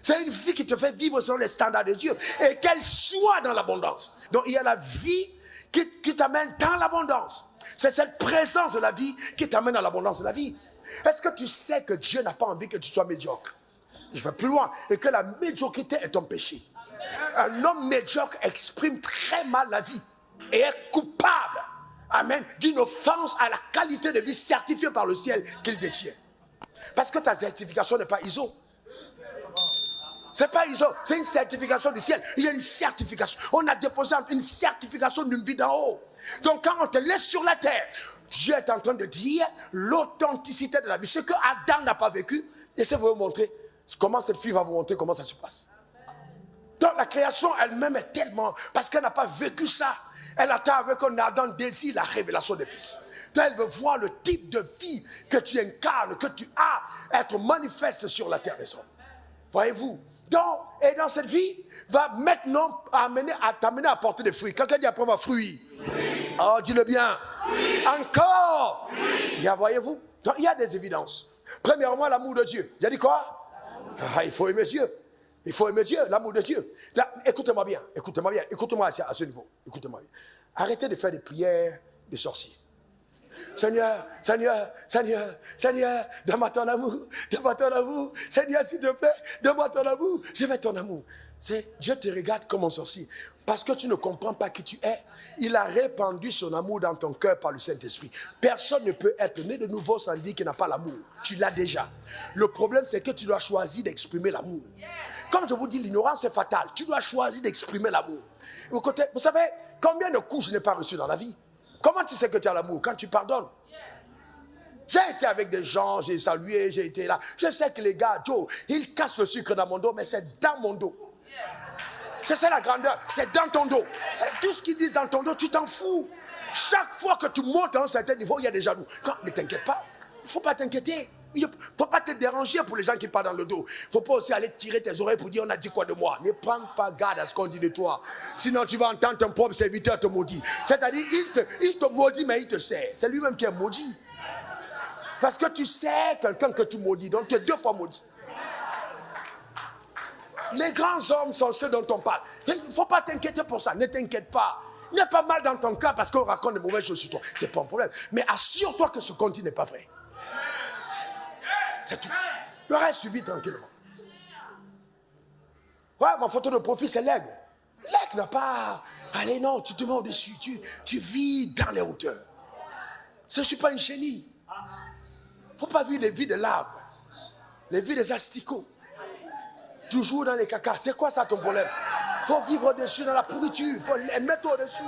C'est une vie qui te fait vivre selon les standards de Dieu. Et qu'elle soit dans l'abondance. Donc, il y a la vie qui t'amène dans l'abondance. C'est cette présence de la vie qui t'amène à l'abondance de la vie. Est-ce que tu sais que Dieu n'a pas envie que tu sois médiocre? Je vais plus loin. Et que la médiocrité est ton péché. Un homme médiocre exprime très mal la vie. Et est coupable, amen, d'une offense à la qualité de vie certifiée par le ciel qu'il détient. Parce que ta certification n'est pas ISO. C'est pas ISO, c'est une certification du ciel. Il y a une certification. On a déposé une certification d'une vie d'en haut. Donc quand on te laisse sur la terre, Dieu est en train de dire l'authenticité de la vie. Ce que Adam n'a pas vécu, laissez-vous vous montrer comment cette fille va vous montrer comment ça se passe. Donc la création elle-même est tellement... Parce qu'elle n'a pas vécu ça. Elle attend avec un ardent désir la révélation des fils. Donc elle veut voir le type de vie que tu incarnes, que tu as, être manifeste sur la terre des hommes. Voyez-vous? Donc, et dans cette vie, va maintenant t'amener à porter des fruits. Quelqu'un dit après moi, fruits. Oui. Oh, dis-le bien. Oui. Encore. Oui. Voyez-vous? Donc, il y a des évidences. Premièrement, l'amour de Dieu. J'ai dit quoi? Il faut aimer Dieu. Il faut aimer Dieu, l'amour de Dieu. Écoutez-moi bien, écoutez-moi à ce niveau. Écoutez-moi bien. Arrêtez de faire des prières de sorciers. Seigneur, Seigneur, Seigneur, Seigneur, donne-moi ton amour, donne-moi ton amour. Seigneur, s'il te plaît, donne-moi ton amour. Je veux ton amour. Dieu te regarde comme un sorcier. Parce que tu ne comprends pas qui tu es. Il a répandu son amour dans ton cœur par le Saint-Esprit. Personne ne peut être né de nouveau sans dire qu'il n'a pas l'amour. Tu l'as déjà. Le problème, c'est que tu dois choisir d'exprimer l'amour. Comme je vous dis, l'ignorance est fatale. Tu dois choisir d'exprimer l'amour. Vous savez, combien de coups je n'ai pas reçus dans la vie? Comment tu sais que tu as l'amour? Quand tu pardonnes. J'ai été avec des gens, j'ai salué, j'ai été là. Je sais que les gars, Joe, ils cassent le sucre dans mon dos, mais c'est dans mon dos. C'est ça la grandeur, c'est dans ton dos. Et tout ce qu'ils disent dans ton dos, tu t'en fous. Chaque fois que tu montes à un certain niveau, il y a des jaloux. Ne t'inquiète pas, il ne faut pas t'inquiéter. Il ne faut pas te déranger pour les gens qui parlent dans le dos. Il ne faut pas aussi aller tirer tes oreilles pour dire on a dit quoi de moi. Ne prends pas garde à ce qu'on dit de toi. Sinon tu vas entendre ton propre serviteur te maudire. C'est-à-dire il te maudit mais il te sert. C'est lui-même qui est maudit. Parce que tu sais quelqu'un que tu maudis. Donc tu es deux fois maudit. Les grands hommes sont ceux dont on parle. Il ne faut pas t'inquiéter pour ça. Ne t'inquiète pas. Il n'y a pas mal dans ton cœur parce qu'on raconte de mauvaises choses sur toi. Ce n'est pas un problème. Mais assure-toi que ce qu'on dit n'est pas vrai. C'est tout. Le reste, tu vis tranquillement. Ouais, ma photo de profil, c'est l'aigle. L'aigle n'a pas... Allez, non, tu te mets au-dessus. Tu vis dans les hauteurs. Je ne suis pas une chenille. Il ne faut pas vivre les vies de lave. Les vies des asticots. Toujours dans les cacas. C'est quoi ça ton problème? Il faut vivre au-dessus dans la pourriture. Il faut les mettre au-dessus.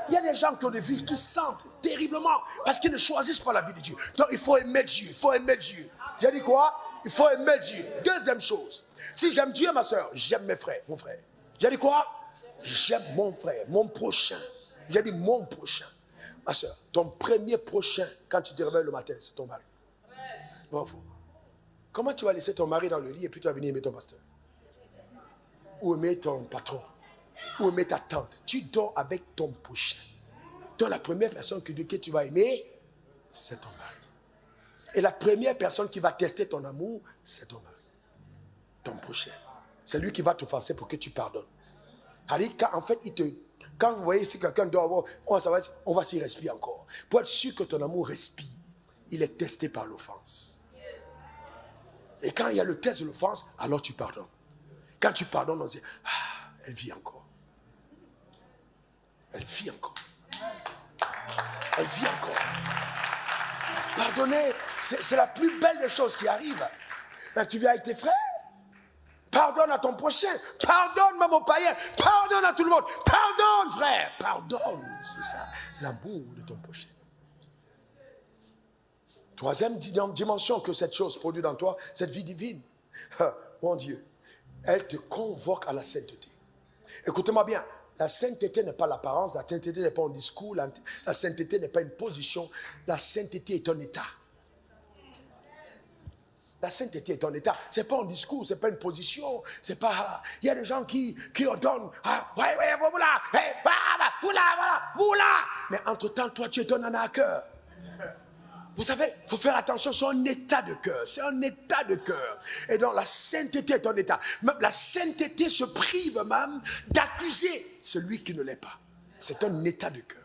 Il y a des gens qui ont des vies qui sentent terriblement parce qu'ils ne choisissent pas la vie de Dieu. Donc il faut aimer Dieu. Il faut aimer Dieu. J'ai dit quoi? Il faut aimer Dieu. Deuxième chose. Si j'aime Dieu, ma soeur, j'aime mes frères, mon frère. J'ai dit quoi? J'aime mon frère, mon prochain. J'ai dit mon prochain. Ma soeur, ton premier prochain, quand tu te réveilles le matin, c'est ton mari. Bravo. Comment tu vas laisser ton mari dans le lit et puis tu vas venir aimer ton pasteur? Ou aimer ton patron? Ou aimer ta tante? Tu dors avec ton prochain. Donc la première personne que tu vas aimer, c'est ton mari. Et la première personne qui va tester ton amour, c'est ton mari. Ton prochain. C'est lui qui va t'offenser pour que tu pardonnes. En fait, quand vous voyez si quelqu'un doit avoir, on va s'y respirer encore. Pour être sûr que ton amour respire, il est testé par l'offense. Et quand il y a le test de l'offense, alors tu pardonnes. Quand tu pardonnes, on dit, elle vit encore. Elle vit encore. Elle vit encore. Pardonner, c'est la plus belle des choses qui arrivent. Ben, tu viens avec tes frères. Pardonne à ton prochain. Pardonne même aux païens. Pardonne à tout le monde. Pardonne, frère. Pardonne. C'est ça, l'amour de ton prochain. Troisième dimension que cette chose produit dans toi, cette vie divine. Mon Dieu, elle te convoque à la sainteté. Écoutez-moi bien. La sainteté n'est pas l'apparence, la sainteté n'est pas un discours, la sainteté n'est pas une position, la sainteté est un état. La sainteté est un état, ce n'est pas un discours, ce n'est pas une position, c'est pas... Il y a des gens qui ordonnent, ouais, voilà, voilà. Mais entre-temps, toi, tu es un à cœur. Vous savez, il faut faire attention, c'est un état de cœur. C'est un état de cœur. Et donc la sainteté est un état. Même la sainteté se prive même d'accuser celui qui ne l'est pas. C'est un état de cœur.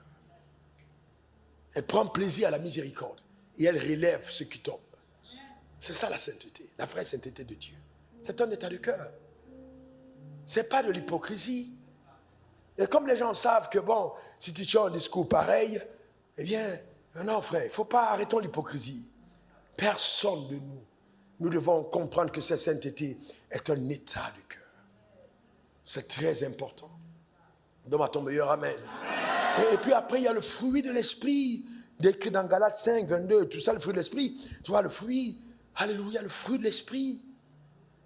Elle prend plaisir à la miséricorde. Et elle relève ceux qui tombent. C'est ça la sainteté. La vraie sainteté de Dieu. C'est un état de cœur. Ce n'est pas de l'hypocrisie. Et comme les gens savent que bon, si tu tiens un discours pareil, eh bien... Non, frère, il ne faut pas arrêter l'hypocrisie. Personne de nous devons comprendre que cette sainteté est un état de cœur. C'est très important. Donne-moi ton meilleur amen. Et puis après, il y a le fruit de l'esprit, décrit dans Galates 5, 22, tout ça, le fruit de l'esprit. Tu vois, le fruit, alléluia, le fruit de l'esprit.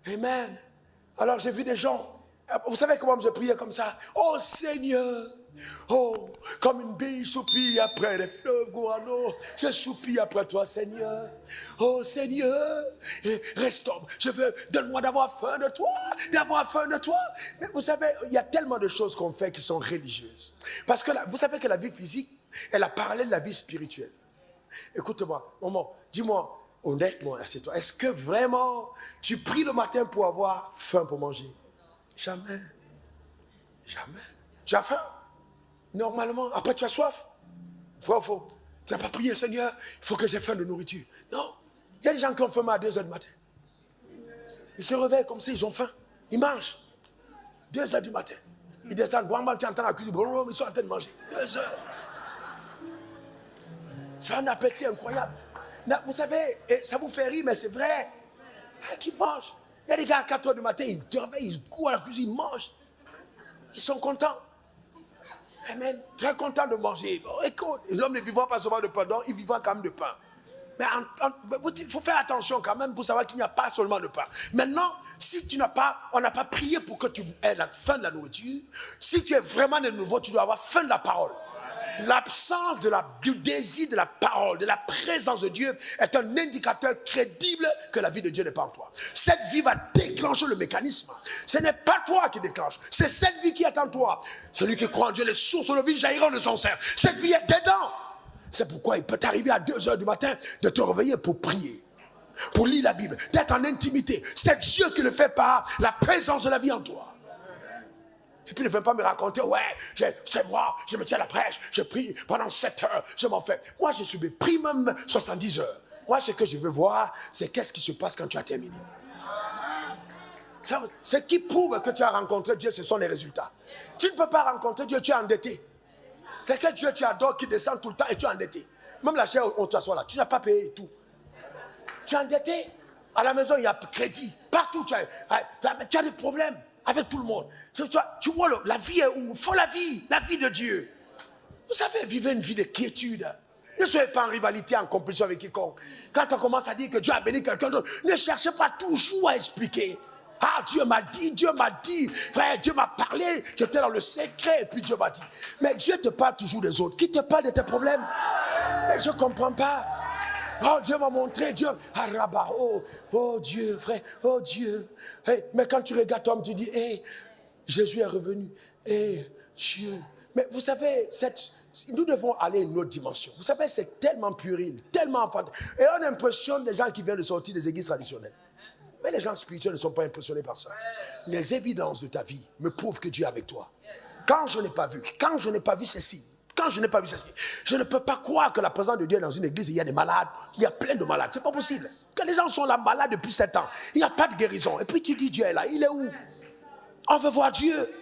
Amen. Alors, j'ai vu des gens, vous savez comment je priais comme ça? Oh Seigneur, Oh, comme une bille soupille après les fleuves Gourano, je soupille après toi, Seigneur. Oh, Seigneur, restaure. Je veux, donne-moi d'avoir faim de toi, d'avoir faim de toi. Mais vous savez, il y a tellement de choses qu'on fait qui sont religieuses. Parce que vous savez que la vie physique est la parallèle de la vie spirituelle. Écoute-moi, maman, dis-moi honnêtement, assieds-toi. Est-ce que vraiment tu pries le matin pour avoir faim pour manger? Jamais. Jamais. Tu as faim? Normalement, après tu as soif. Vrai ou faux? Tu n'as pas prié, Seigneur, il faut que j'ai faim de nourriture. Non. Il y a des gens qui ont faim à 2 h du matin. Ils se réveillent comme ça, ils ont faim. Ils mangent. 2 h du matin. Ils descendent, tu entends la cuisine, ils sont en train de manger. 2 h. C'est un appétit incroyable. Vous savez, ça vous fait rire, mais c'est vrai. Qui mangent. Il y a des gars à 4 h du matin, ils te réveillent, ils courent à la cuisine, ils mangent. Ils sont contents. Amen. Très content de manger. Bon, écoute, l'homme ne vivra pas seulement de pain, donc il vivra quand même de pain. Mais il faut faire attention quand même pour savoir qu'il n'y a pas seulement de pain. Maintenant, si tu n'as pas, on n'a pas prié pour que tu aies la faim de la nourriture, si tu es vraiment de nouveau, tu dois avoir faim de la parole. L'absence du désir de la parole, de la présence de Dieu est un indicateur crédible que la vie de Dieu n'est pas en toi. Cette vie va déclencher le mécanisme. Ce n'est pas toi qui déclenche, c'est cette vie qui est en toi. Celui qui croit en Dieu, les sources de vie jailliront de son sein. Cette vie est dedans. C'est pourquoi il peut t'arriver à 2 h du matin de te réveiller pour prier, pour lire la Bible, d'être en intimité. C'est Dieu qui le fait par la présence de la vie en toi. Et puis ne viens pas me raconter, ouais, c'est moi, je me tiens à la prêche, je prie pendant 7 heures, je m'en fais. Moi, je suis prie même 70 heures. Moi, ce que je veux voir, c'est qu'est-ce qui se passe quand tu as terminé. Ce qui prouve que tu as rencontré Dieu, ce sont les résultats. Tu ne peux pas rencontrer Dieu, tu es endetté. C'est quel Dieu tu adores qui descend tout le temps et tu es endetté. Même la chair où on t'assoit là, tu n'as pas payé et tout. Tu es endetté. À la maison, il y a crédit. Partout, tu as des problèmes avec tout le monde. Tu vois, la vie est où? Il faut la vie de Dieu. Vous savez, vivez une vie de quiétude. Ne soyez pas en rivalité, en compétition avec quiconque. Quand on commence à dire que Dieu a béni quelqu'un d'autre, ne cherchez pas toujours à expliquer. Ah, Dieu m'a dit, frère, Dieu m'a parlé, j'étais dans le secret, et puis Dieu m'a dit. Mais Dieu te parle toujours des autres. Qui te parle de tes problèmes? Mais je ne comprends pas. Oh, Dieu m'a montré, Dieu. Ah, Rabat, oh Dieu, frère, oh Dieu. Hey, mais quand tu regardes toi, tu dis, hey, Jésus est revenu. Hey, Dieu. Mais vous savez, nous devons aller à une autre dimension. Vous savez, c'est tellement puéril, tellement enfantin. Et on impressionne les gens qui viennent de sortir des églises traditionnelles. Mais les gens spirituels ne sont pas impressionnés par ça. Les évidences de ta vie me prouvent que Dieu est avec toi. Quand je n'ai pas vu ceci, je ne peux pas croire que la présence de Dieu est dans une église, il y a des malades, il y a plein de malades. C'est pas possible. Que les gens sont là malades depuis 7 ans, il n'y a pas de guérison. Et puis tu dis Dieu est là, il est où? On veut voir Dieu.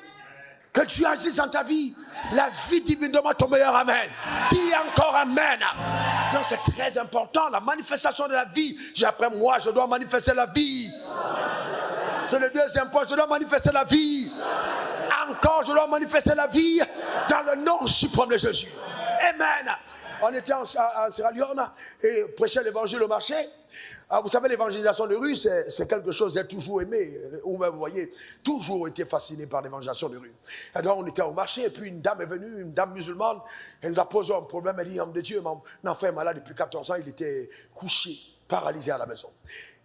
Que Dieu agisse dans ta vie. La vie divine demande ton meilleur amen. Dis encore amen. Donc c'est très important, la manifestation de la vie. J'ai après moi, je dois manifester la vie. C'est le deuxième point, je dois manifester la vie. Encore, je dois manifester la vie dans le nom suprême de Jésus. Amen. On était en Sierra Leone et prêchait l'évangile au marché. Alors, vous savez, l'évangélisation de rue, c'est quelque chose que j'ai toujours aimé. Ou vous voyez, toujours été fasciné par l'évangélisation de rue. Et donc, on était au marché, et puis une dame est venue, une dame musulmane, elle nous a posé un problème. Elle dit, homme de Dieu, mon enfant est malade depuis 14 ans, il était couché, paralysé à la maison.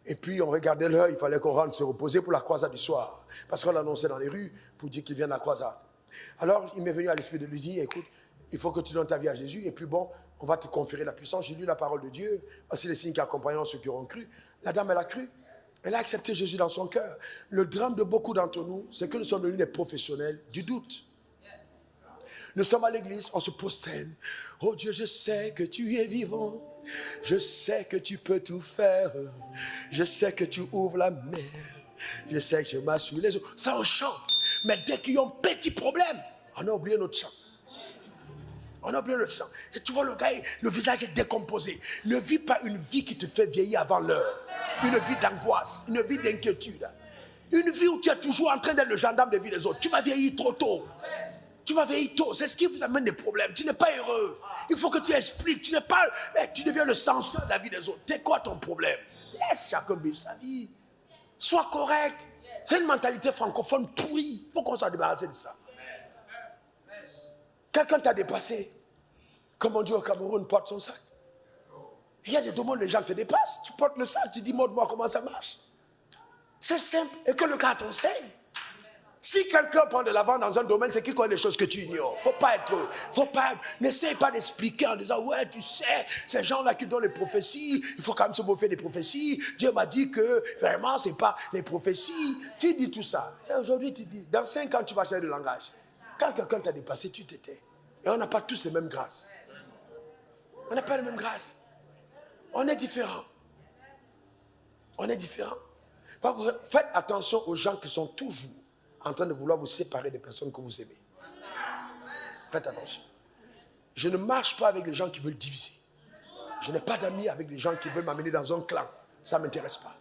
Et puis, on regardait l'heure, il fallait qu'on rentre se reposer pour la croisade du soir. Parce qu'on l'annonçait dans les rues pour dire qu'il vient de la croisade. Alors, il m'est venu à l'esprit de lui dire, écoute, il faut que tu donnes ta vie à Jésus, et puis bon, on va te conférer la puissance. J'ai lu la parole de Dieu, voici les signes qui accompagneront ceux qui auront cru. La dame, elle a cru, elle a accepté Jésus dans son cœur. Le drame de beaucoup d'entre nous, c'est que nous sommes devenus des professionnels du doute. Nous sommes à l'église, on se prosterne. Oh Dieu, je sais que tu es vivant, je sais que tu peux tout faire, je sais que tu ouvres la mer, je sais que je m'assure les eaux. Ça, on chante, mais dès qu'il y a un petit problème, on a oublié notre chant. On a oublié le sang. Et tu vois, le gars, le visage est décomposé. Ne vis pas une vie qui te fait vieillir avant l'heure. Une vie d'angoisse, une vie d'inquiétude. Une vie où tu es toujours en train d'être le gendarme de vie des autres. Tu vas vieillir trop tôt. Tu vas vieillir tôt. C'est ce qui vous amène des problèmes. Tu n'es pas heureux. Il faut que tu expliques. Tu n'es pas... Mais tu deviens le censeur de la vie des autres. C'est quoi ton problème? Laisse chacun vivre sa vie. Sois correct. C'est une mentalité francophone pourrie. Il faut qu'on soit débarrassé de ça. Quelqu'un t'a dépassé. Comme on dit au Cameroun, porte son sac. Il y a des domaines où les gens te dépassent. Tu portes le sac, tu dis, montre-moi comment ça marche. C'est simple. Et que le gars t'enseigne. Si quelqu'un prend de l'avant dans un domaine, c'est qu'il connaît des choses que tu ignores. N'essaye pas d'expliquer en disant, ouais, tu sais, ces gens-là qui donnent les prophéties, il faut quand même se moquer des prophéties. Dieu m'a dit que vraiment, c'est pas les prophéties. Tu dis tout ça. Et aujourd'hui, tu dis, dans 5 ans, tu vas changer de langage. Quand quelqu'un t'a dépassé, tu t'étais. Et on n'a pas tous les mêmes grâces. On n'a pas les mêmes grâces. On est différents. On est différents. Faites attention aux gens qui sont toujours en train de vouloir vous séparer des personnes que vous aimez. Faites attention. Je ne marche pas avec les gens qui veulent diviser. Je n'ai pas d'amis avec les gens qui veulent m'amener dans un clan. Ça ne m'intéresse pas.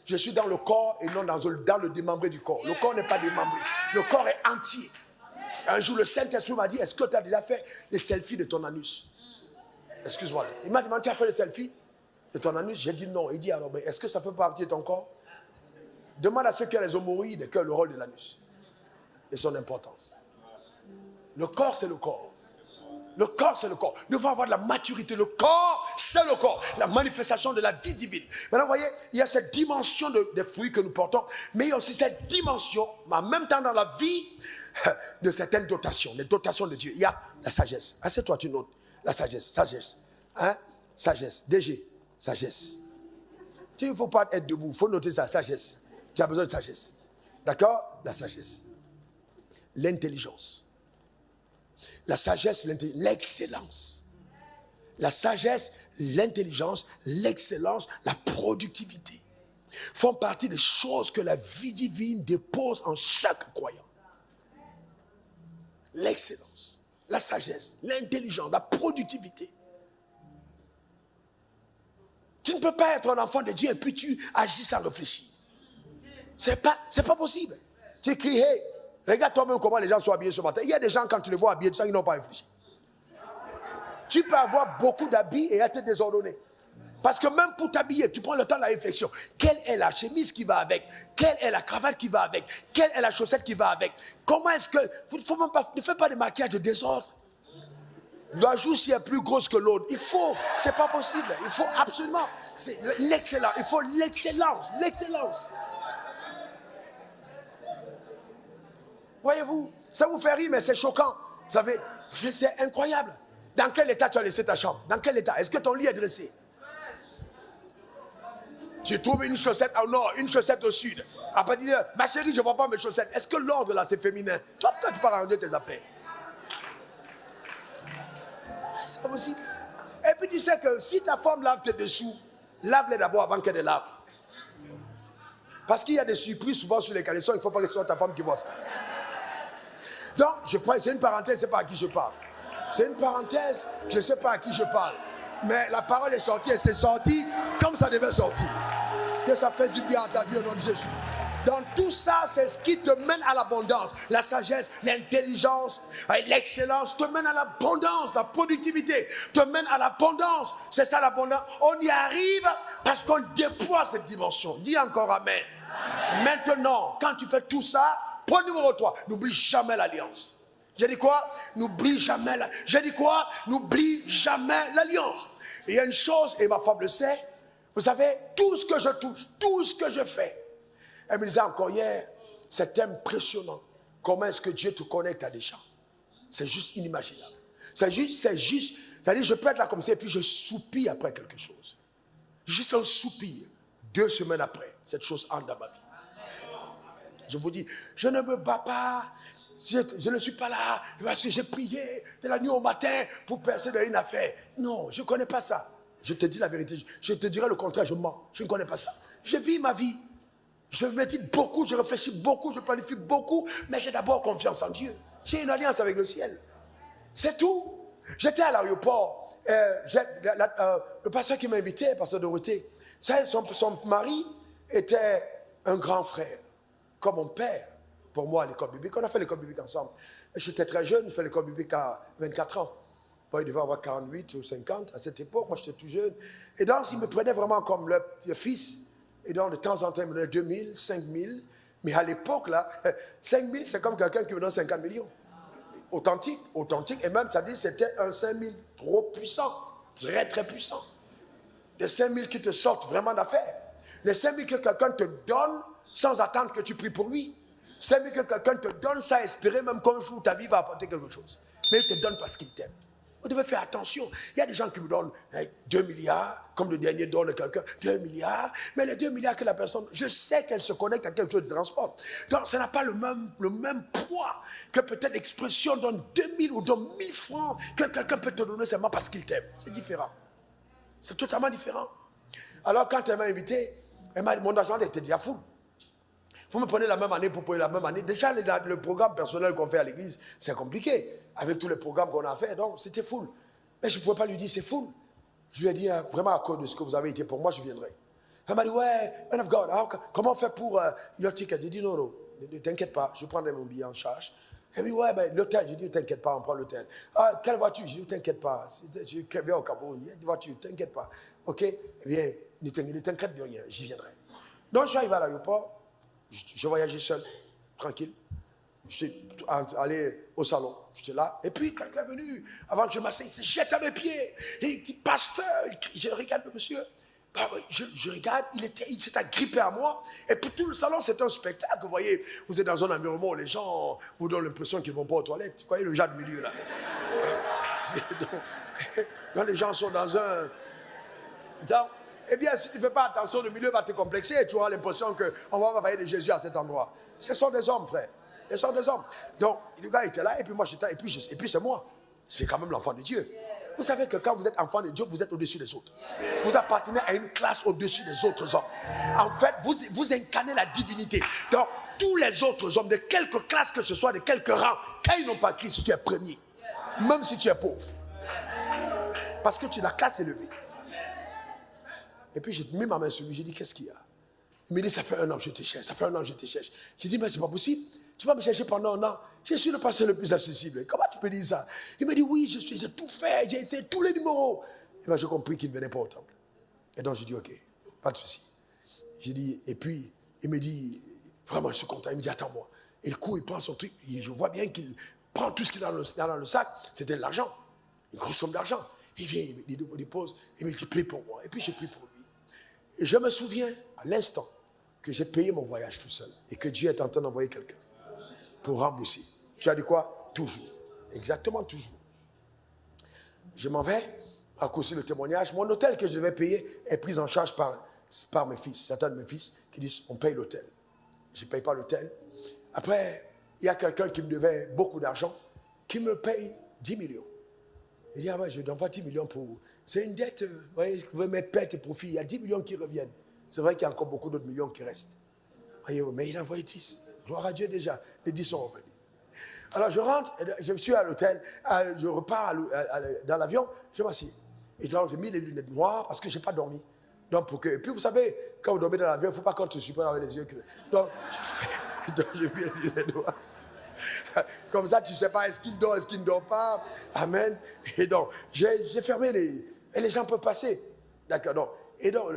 Je suis dans le corps et non dans le démembré du corps. Le corps n'est pas démembré. Le corps est entier. Un jour, le Saint-Esprit m'a dit, est-ce que tu as déjà fait les selfies de ton anus? Excuse-moi. Il m'a demandé, tu as fait les selfies de ton anus? J'ai dit non. Il dit, alors, mais est-ce que ça fait partie de ton corps? Demande à ceux qui ont les hémorroïdes quel est le rôle de l'anus et son importance. Le corps, c'est le corps. Le corps, c'est le corps. Nous devons avoir de la maturité. Le corps, c'est le corps. La manifestation de la vie divine. Maintenant, vous voyez, il y a cette dimension des fruits que nous portons, mais il y a aussi cette dimension, en même temps dans la vie, de certaines dotations, les dotations de Dieu. Il y a la sagesse. Assieds-toi, tu notes. La sagesse, sagesse. Hein? Sagesse. DG, sagesse. Il ne faut pas être debout, il faut noter ça, sagesse. Tu as besoin de sagesse. D'accord? La sagesse. L'intelligence. La sagesse, l'excellence. La sagesse, l'intelligence, l'excellence, la productivité font partie des choses que la vie divine dépose en chaque croyant. L'excellence, la sagesse, l'intelligence, la productivité. Tu ne peux pas être un enfant de Dieu et puis tu agis sans réfléchir. C'est pas possible. Tu cries, hey, regarde toi-même comment les gens sont habillés ce matin. Il y a des gens, quand tu les vois habillés, ils n'ont pas réfléchi. Tu peux avoir beaucoup d'habits et être désordonné. Parce que même pour t'habiller, tu prends le temps de la réflexion. Quelle est la chemise qui va avec? Quelle est la cravate qui va avec? Quelle est la chaussette qui va avec? Comment est-ce que... Ne fais pas de maquillage de désordre. La joue, si elle est plus grosse que l'autre, il faut, c'est pas possible. Il faut absolument, c'est l'excellence. Il faut l'excellence, l'excellence. Voyez-vous, ça vous fait rire, mais c'est choquant. Vous savez, c'est incroyable. Dans quel état tu as laissé ta chambre? Dans quel état? Est-ce que ton lit est dressé? Tu trouves une chaussette au nord, une chaussette au sud. Après, tu dis, ma chérie, je ne vois pas mes chaussettes. Est-ce que l'ordre là, c'est féminin? Toi, pourquoi tu pars arranger tes affaires? C'est pas possible. Et puis tu sais que si ta femme lave tes dessous, lave-les d'abord avant qu'elle les lave. Parce qu'il y a des surprises souvent sur les caleçons, il ne faut pas que ce soit ta femme qui voit ça. Donc, c'est une parenthèse, je ne sais pas à qui je parle. C'est une parenthèse, je ne sais pas à qui je parle. Mais la parole est sortie et c'est sorti comme ça devait sortir. Que ça fait du bien à ta vie au nom de Jésus. Donc tout ça, c'est ce qui te mène à l'abondance. La sagesse, l'intelligence, l'excellence te mène à l'abondance. La productivité te mène à l'abondance. C'est ça l'abondance. On y arrive parce qu'on déploie cette dimension. Dis encore amen. Maintenant, quand tu fais tout ça, point numéro 3, n'oublie jamais l'alliance. J'ai dit quoi? N'oublie jamais l'alliance. J'ai dit quoi? N'oublie jamais l'alliance. Et il y a une chose, et ma femme le sait, vous savez, tout ce que je touche, tout ce que je fais, elle me disait encore hier, c'est impressionnant. Comment est-ce que Dieu te connecte à des gens? C'est juste inimaginable. C'est juste, c'est-à-dire je peux être là comme ça et puis je soupire après quelque chose. Juste un soupir. 2 semaines après, cette chose entre dans ma vie. Je vous dis, je ne me bats pas, je ne suis pas là parce que j'ai prié de la nuit au matin pour percer dans une affaire. Non, je ne connais pas ça. Je te dis la vérité, je te dirai le contraire, je mens. Je ne connais pas ça. Je vis ma vie. Je médite beaucoup, je réfléchis beaucoup, je planifie beaucoup, mais j'ai d'abord confiance en Dieu. J'ai une alliance avec le ciel. C'est tout. J'étais à l'aéroport. Le pasteur qui m'a invité, le pasteur Dorothée, son mari était un grand frère, comme mon père, pour moi à l'école biblique. On a fait l'école biblique ensemble. J'étais très jeune, j'ai fait l'école biblique à 24 ans. Bon, il devait avoir 48 ou 50 à cette époque, moi j'étais tout jeune. Et donc, il me prenait vraiment comme le fils. Et donc, de temps en temps, il me donnait 2000, 5000. Mais à l'époque, là, 5000, c'est comme quelqu'un qui me donne 50 millions. authentique, et même ça dit que c'était un 5000 trop puissant, très très puissant. Les 5000 qui te sortent vraiment d'affaires. Les 5000 que quelqu'un te donne sans attendre que tu pries pour lui. 5000 que quelqu'un te donne sans espérer même qu'un jour ta vie va apporter quelque chose. Mais il te donne parce qu'il t'aime. Vous devez faire attention. Il y a des gens qui me donnent 2 milliards, comme le dernier donne quelqu'un, 2 milliards. Mais les 2 milliards que la personne, je sais qu'elle se connecte à quelque chose de transport. Donc ça n'a pas le même poids que peut-être l'expression donne 2000 ou donne 1000 francs que quelqu'un peut te donner seulement parce qu'il t'aime. C'est différent. C'est totalement différent. Alors quand elle m'a invité, mon argent était déjà full. Vous me prenez la même année pour payer la même année. Déjà, le programme personnel qu'on fait à l'église, c'est compliqué. Avec tous les programmes qu'on a fait, donc c'était full. Mais je ne pouvais pas lui dire c'est full. Je lui ai dit, vraiment à cause de ce que vous avez été pour moi, je viendrai. Elle m'a dit, ouais, man of God, comment on fait pour your ticket? J'ai dit, non, ne t'inquiète pas, je prendrai mon billet en charge. Elle m'a dit, ouais, ben, l'hôtel. J'ai dit, ne t'inquiète pas, on prend l'hôtel. Ah, quelle voiture? J'ai dit, ne t'inquiète pas. Je viens au Cameroun, il y a une voiture, ne t'inquiète pas. Ok, eh bien, ne t'inquiète de rien, j'y viendrai. Donc, je suis arrivé à l'aéroport. Je voyageais seul, tranquille. Je suis allé au salon, j'étais là. Et puis, quelqu'un est venu, avant que je m'asseye, il se jette à mes pieds. Et il dit, pasteur, je regarde le monsieur. Je regarde, il s'est agrippé à moi. Et puis tout le salon, c'est un spectacle. Vous voyez, vous êtes dans un environnement où les gens vous donnent l'impression qu'ils ne vont pas aux toilettes. Vous voyez le genre de milieu là. Donc les gens sont dans un... Eh bien, si tu ne fais pas attention, le milieu va te complexer et tu auras l'impression qu'on va parler de Jésus à cet endroit. Ce sont des hommes, frère. Ce sont des hommes. Donc, le gars était là et puis moi j'étais, et puis c'est moi. C'est quand même l'enfant de Dieu. Vous savez que quand vous êtes enfant de Dieu, vous êtes au-dessus des autres. Vous appartenez à une classe au-dessus des autres hommes. En fait, vous incarnez la divinité. Donc, tous les autres hommes, de quelque classe que ce soit, de quelque rang, quand ils n'ont pas Christ, tu es premier. Même si tu es pauvre. Parce que tu es la classe élevée. Et puis j'ai mis ma main sur lui, j'ai dit, qu'est-ce qu'il y a? Il me dit, ça fait 1 an que je te cherche, ça fait 1 an que je te cherche. J'ai dit, mais c'est pas possible, tu vas me chercher pendant 1 an. Je suis le pasteur le plus accessible. Comment tu peux dire ça? Il me dit, oui, j'ai tout fait, j'ai essayé tous les numéros. Et bien j'ai compris qu'il ne venait pas au temple. Et donc j'ai dit, ok, pas de souci. J'ai dit, et puis il me dit, vraiment je suis content. Il me dit, attends-moi. Et il court, il prend son truc, je vois bien qu'il prend tout ce qu'il a dans le sac, c'était de l'argent, une grosse somme d'argent. Il vient, il dépose, il me dit, prie pour moi. Et puis j'ai pris pour lui. Et je me souviens à l'instant que j'ai payé mon voyage tout seul et que Dieu est en train d'envoyer quelqu'un pour rembourser. Tu as dit quoi? Toujours. Exactement toujours. Je m'en vais, à cause du témoignage. Mon hôtel que je devais payer est pris en charge par mes fils. Certains de mes fils qui disent, on paye l'hôtel. Je ne paye pas l'hôtel. Après, il y a quelqu'un qui me devait beaucoup d'argent, qui me paye 10 millions. Il dit, ah ouais, je t'envoie 10 millions pour vous. C'est une dette, vous voyez, vous pouvez mettre pertes et profits. Il y a 10 millions qui reviennent. C'est vrai qu'il y a encore beaucoup d'autres millions qui restent. Voyez, mais il a envoyé 10. Gloire à Dieu déjà. Les 10 sont revenus. Alors je rentre, je suis à l'hôtel, je repars dans l'avion, je m'assieds. Et donc j'ai mis les lunettes noires parce que je n'ai pas dormi. Donc, et puis vous savez, quand vous dormez dans l'avion, il ne faut pas qu'on te supprime avec les yeux. Donc j'ai mis les lunettes noires. Comme ça, tu ne sais pas, est-ce qu'il dort, est-ce qu'il ne dort pas. Amen. Et donc, j'ai fermé et les gens peuvent passer. D'accord. Donc, et donc,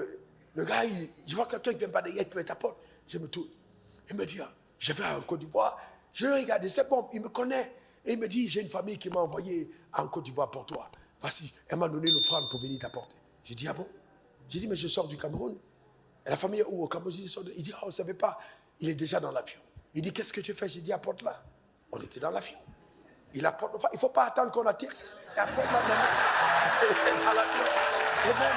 le gars, je vois quelqu'un qui ne vient pas derrière, qui met ta porte. Je me tourne. Il me dit, je vais en Côte d'Ivoire. Je le regarde, c'est bon, il me connaît. Et il me dit, j'ai une famille qui m'a envoyé en Côte d'Ivoire pour toi. Voici, elle m'a donné une offrande pour venir t'apporter. J'ai dit, ah bon? J'ai dit, mais je sors du Cameroun. Et la famille est où au Cameroun? Il dit, ah, on ne savait pas. Il est déjà dans l'avion. Il dit, qu'est-ce que tu fais? J'ai dit, apporte-la. On était dans l'avion. Il apporte, il ne faut pas attendre qu'on atterrisse. Il apporte-la maintenant. Dans l'avion. Et même,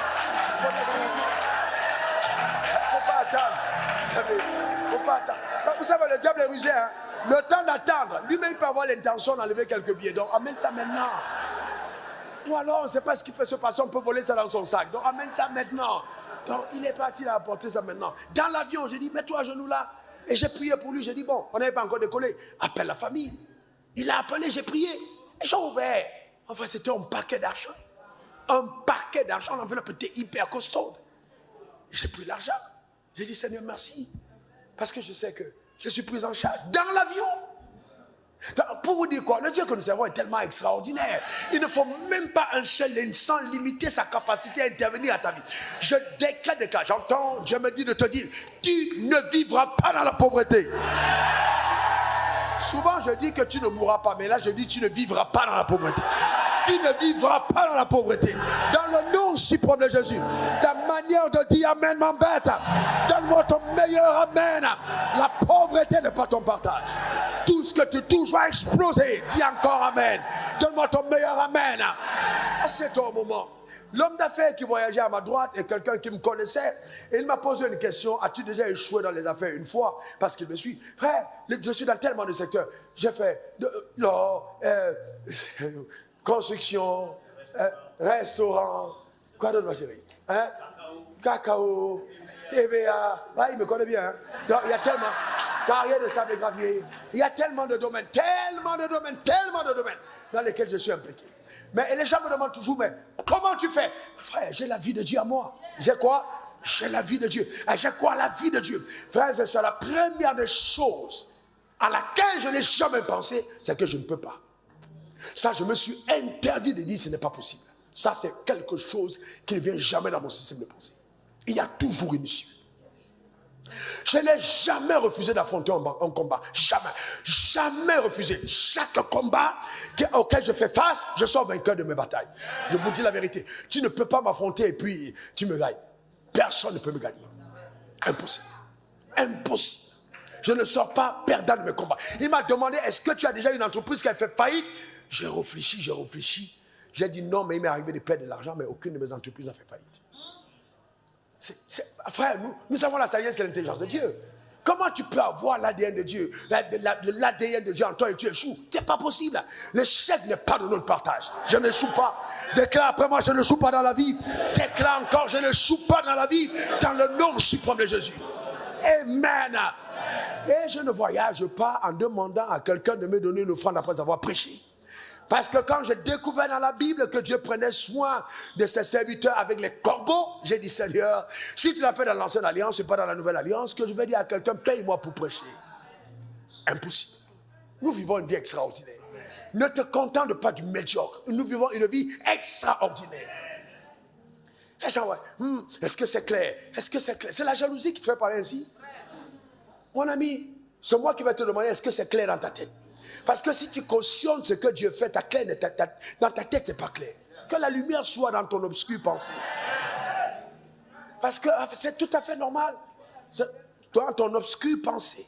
il ne faut pas attendre. Vous savez, il ne faut pas attendre. Vous savez, le diable est rusé. Hein? Le temps d'attendre, lui-même il peut avoir l'intention d'enlever quelques billets. Donc, amène ça maintenant. Ou alors, on ne sait pas ce qui peut se passer, on peut voler ça dans son sac. Donc, amène ça maintenant. Donc, il est parti, il a apporté ça maintenant. Dans l'avion, j'ai dit, mets-toi à genoux là. Et j'ai prié pour lui, j'ai dit, bon, on n'avait pas encore décollé. Appelle la famille. Il a appelé, j'ai prié. Et j'ai ouvert. Enfin, c'était un paquet d'argent. Un paquet d'argent, l'enveloppe était hyper costaud. J'ai pris l'argent. J'ai dit, Seigneur, merci. Parce que je sais que je suis pris en charge dans l'avion. Pour vous dire quoi, le Dieu que nous servons est tellement extraordinaire. Il ne faut même pas un seul instant limiter sa capacité à intervenir à ta vie. Je déclare, j'entends, Dieu me dit de te dire, tu ne vivras pas dans la pauvreté. Souvent, je dis que tu ne mourras pas, mais là, je dis que tu ne vivras pas dans la pauvreté. Tu ne vivras pas dans la pauvreté. Dans le nom suprême de Jésus. Ta manière de dire Amen m'embête. Donne-moi ton meilleur Amen. La pauvreté n'est pas ton partage. Tout ce que tu touches va exploser. Dis encore Amen. Donne-moi ton meilleur Amen. C'est ton moment. L'homme d'affaires qui voyageait à ma droite est quelqu'un qui me connaissait et il m'a posé une question. As-tu déjà échoué dans les affaires une fois? Parce qu'il me suit. Frère, je suis dans tellement de secteurs. J'ai fait construction, restaurant, quoi d'autre ma chérie? Cacao, TVA. Ah, il me connaît bien. Hein? Donc, il y a tellement. Carrière de sable et gravier. Il y a tellement de domaines dans lesquels je suis impliqué. Mais les gens me demandent toujours, mais comment tu fais? Frère, j'ai la vie de Dieu à moi. J'ai quoi? J'ai la vie de Dieu. J'ai quoi? La vie de Dieu. Frère, c'est la première des choses à laquelle je n'ai jamais pensé, c'est que je ne peux pas. Ça, je me suis interdit de dire ce n'est pas possible. Ça, c'est quelque chose qui ne vient jamais dans mon système de pensée. Il y a toujours une issue. Je n'ai jamais refusé d'affronter un combat. Jamais. Jamais refusé. Chaque combat auquel je fais face, je sors vainqueur de mes batailles. Je vous dis la vérité. Tu ne peux pas m'affronter et puis tu me gagnes. Personne ne peut me gagner. Impossible. Impossible. Je ne sors pas perdant de mes combats. Il m'a demandé, est-ce que tu as déjà une entreprise qui a fait faillite? J'ai réfléchi. J'ai dit non, mais il m'est arrivé de perdre de l'argent, mais aucune de mes entreprises n'a fait faillite. Frère, nous avons la sagesse et l'intelligence de Dieu. Comment tu peux avoir l'ADN de Dieu, l'ADN de Dieu en toi et tu échoues? C'est pas possible. L'échec n'est pas de notre partage. Je n'échoue pas. Déclare après moi, je n'échoue pas dans la vie. Déclare encore, je n'échoue pas dans la vie, dans le nom suprême de Jésus. Amen. Et je ne voyage pas en demandant à quelqu'un de me donner une offrande après avoir prêché. Parce que quand j'ai découvert dans la Bible que Dieu prenait soin de ses serviteurs avec les corbeaux, j'ai dit Seigneur, si tu l'as fait dans l'ancienne alliance, c'est pas dans la nouvelle alliance, que je vais dire à quelqu'un, paye-moi pour prêcher. Impossible. Nous vivons une vie extraordinaire. Ne te contente pas du médiocre. Nous vivons une vie extraordinaire. Est-ce que c'est clair? Est-ce que c'est clair? C'est la jalousie qui te fait parler ainsi. Mon ami, c'est moi qui vais te demander, est-ce que c'est clair dans ta tête? Parce que si tu cautionnes ce que Dieu fait, dans ta tête, c'est pas clair. Que la lumière soit dans ton obscure pensée. Parce que c'est tout à fait normal. Dans ton obscure pensée.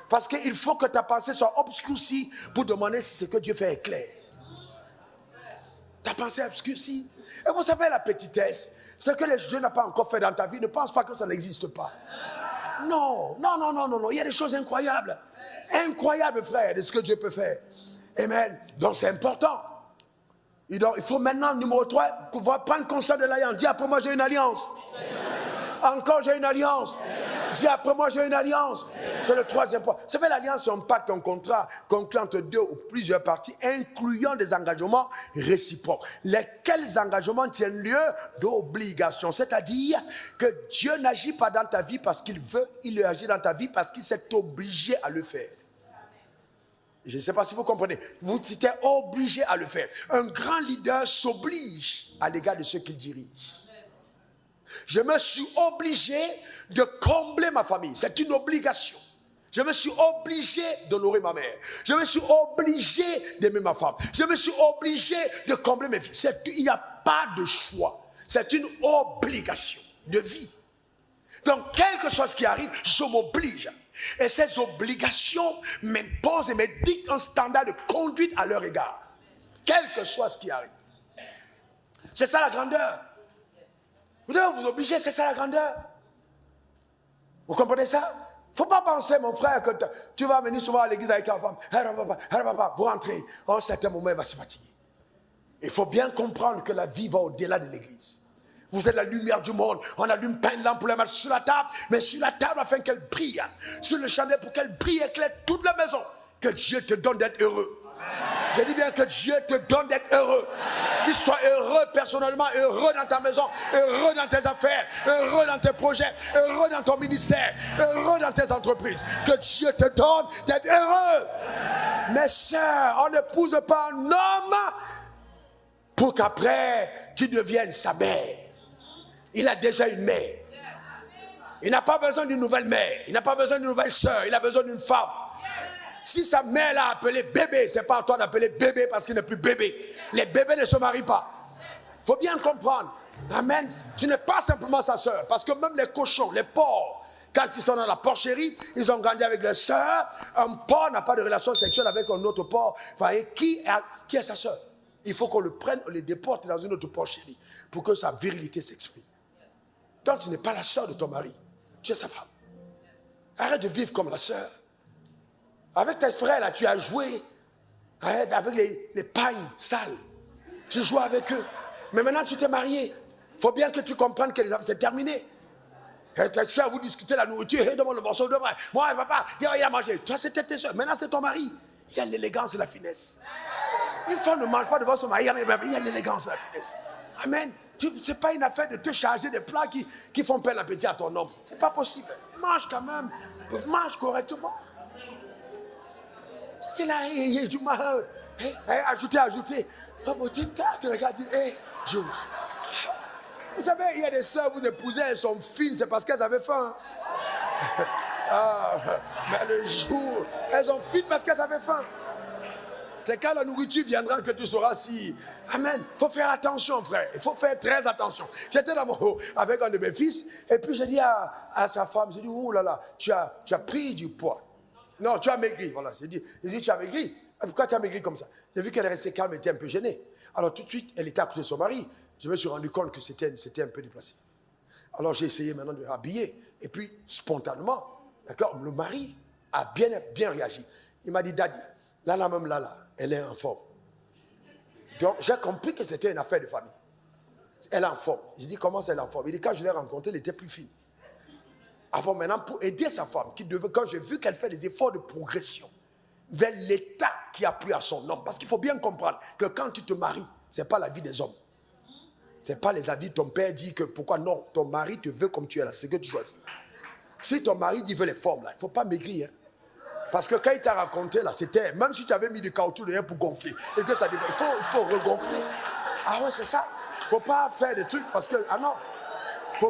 Parce qu'il faut que ta pensée soit obscurcie pour demander si ce que Dieu fait est clair. Ta pensée est obscurcie. Et vous savez la petitesse, ce que Dieu n'a pas encore fait dans ta vie, ne pense pas que ça n'existe pas. Non. Il y a des choses incroyables. Incroyable, frère, de ce que Dieu peut faire. Amen. Donc c'est important. Il faut maintenant, numéro 3, pouvoir prendre conscience de l'alliance. Dis après moi, j'ai une alliance. Encore, j'ai une alliance. Dis après moi, j'ai une alliance. C'est le troisième point. Vous savez, l'alliance, c'est un pacte, un contrat conclu entre deux ou plusieurs parties, incluant des engagements réciproques. Lesquels engagements tiennent lieu d'obligation. C'est-à-dire que Dieu n'agit pas dans ta vie parce qu'il veut, il agit dans ta vie parce qu'il s'est obligé à le faire. Je ne sais pas si vous comprenez. Vous êtes obligé à le faire. Un grand leader s'oblige à l'égard de ceux qu'il dirige. Je me suis obligé de combler ma famille. C'est une obligation. Je me suis obligé d'honorer ma mère. Je me suis obligé d'aimer ma femme. Je me suis obligé de combler mes filles. Il n'y a pas de choix. C'est une obligation de vie. Donc, quelque chose qui arrive, je m'oblige. Et ces obligations m'imposent et me dictent un standard de conduite à leur égard. Quel que soit ce qui arrive. C'est ça la grandeur. Vous devez vous obliger, c'est ça la grandeur. Vous comprenez ça? Il ne faut pas penser, mon frère, que tu vas venir souvent à l'église avec ta femme. Vous rentrez. À un certain moment, elle va se fatiguer. Il faut bien comprendre que la vie va au-delà de l'église. Vous êtes la lumière du monde. On allume plein de lampes pour les mettre sur la table, mais sur la table afin qu'elle brille. Sur le chandelier pour qu'elle brille et éclaire toute la maison. Que Dieu te donne d'être heureux. Je dis bien que Dieu te donne d'être heureux. Qu'il soit heureux personnellement, heureux dans ta maison, heureux dans tes affaires, heureux dans tes projets, heureux dans ton ministère, heureux dans tes entreprises. Que Dieu te donne d'être heureux. Mes sœurs, on n'épouse pas un homme pour qu'après tu deviennes sa mère. Il a déjà une mère. Il n'a pas besoin d'une nouvelle mère. Il n'a pas besoin d'une nouvelle sœur. Il a besoin d'une femme. Si sa mère l'a appelé bébé, c'est pas à toi d'appeler bébé parce qu'il n'est plus bébé. Les bébés ne se marient pas. Il faut bien comprendre. Amen. Tu n'es pas simplement sa soeur. Parce que même les cochons, les porcs, quand ils sont dans la porcherie, ils ont grandi avec leur soeur. Un porc n'a pas de relation sexuelle avec un autre porc. Voyez, qui est sa soeur? Il faut qu'on le prenne, on le déporte dans une autre porcherie pour que sa virilité s'exprime. Donc tu n'es pas la soeur de ton mari. Tu es sa femme. Arrête de vivre comme la soeur. Avec tes frères, là, tu as joué avec les pailles sales. Tu joues avec eux. Mais maintenant, tu t'es marié. Il faut bien que tu comprennes que c'est terminé. Tes soeurs, vous discutez la nourriture. Demande le morceau de moi. Moi, papa, il a mangé. Toi, c'était tes soeurs. Maintenant, c'est ton mari. Il y a l'élégance et la finesse. Une femme ne mange pas devant son mari. Il y a l'élégance et la finesse. Amen. Ce n'est pas une affaire de te charger des plats qui font peine l'appétit à ton homme. Ce n'est pas possible. Mange quand même. Mange correctement. C'est là, il y a du mal. Ajouter. Tu regardes, vous savez, il y a des soeurs, vous épousez, elles sont fines, c'est parce qu'elles avaient faim. Mais le jour, elles sont fines parce qu'elles avaient faim. C'est quand la nourriture viendra que tu sauras si... Amen. Il faut faire attention, frère. Il faut faire très attention. J'étais avec un de mes fils, et puis j'ai dit à sa femme, j'ai dit, oh là là, tu as pris du poids. Non, tu as maigri. Voilà, j'ai dit, tu as maigri. Pourquoi tu as maigri comme ça? J'ai vu qu'elle restait calme, elle était un peu gênée. Alors tout de suite, elle était à côté de son mari. Je me suis rendu compte que c'était un peu déplacé. Alors j'ai essayé maintenant de l'habiller. Et puis, spontanément, d'accord, le mari a bien réagi. Il m'a dit, Daddy, là, elle est en forme. Donc j'ai compris que c'était une affaire de famille. Elle est en forme. J'ai dit, comment elle est en forme? Il dit, quand je l'ai rencontrée, elle était plus fine. Alors maintenant, pour aider sa femme, quand j'ai vu qu'elle fait des efforts de progression vers l'état qui a plu à son homme, parce qu'il faut bien comprendre que quand tu te maries, ce n'est pas la vie des hommes. Ce n'est pas les avis de ton père dit que pourquoi non, ton mari te veut comme tu es là, c'est ce que tu choisis. Si ton mari dit veut les formes là, il ne faut pas maigrir. Hein. Parce que quand il t'a raconté là, c'était, même si tu avais mis du caoutchouc derrière pour gonfler, et que ça il faut regonfler. Ah ouais, c'est ça. Il ne faut pas faire des trucs parce que, ah non. Il ne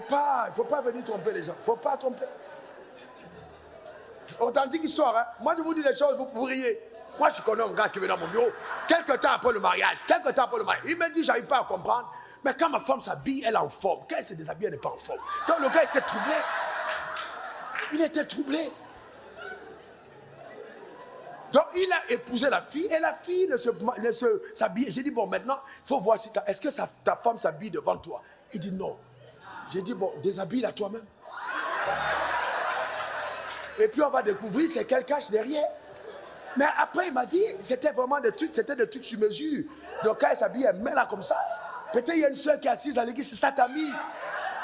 faut pas venir tromper les gens. Il ne faut pas tromper. Authentique histoire. Hein? Moi, je vous dis des choses, vous riez. Moi, je connais un gars qui est dans mon bureau. Quelques temps après le mariage. Il me dit, j'arrive pas à comprendre. Mais quand ma femme s'habille, elle est en forme. Quand elle se déshabille, elle n'est pas en forme. Donc, le gars était troublé. Il était troublé. Donc, il a épousé la fille. Et la fille ne s'habille. J'ai dit, bon, maintenant, il faut voir si est-ce que ta femme s'habille devant toi. Il dit non. J'ai dit, bon, déshabille-la toi-même. Et puis on va découvrir c'est qu'elle cache derrière. Mais après, il m'a dit, c'était vraiment des trucs sur mesure. Donc quand elle s'habille, elle met là comme ça. Peut-être il y a une soeur qui est assise à l'église, c'est ça ta mie.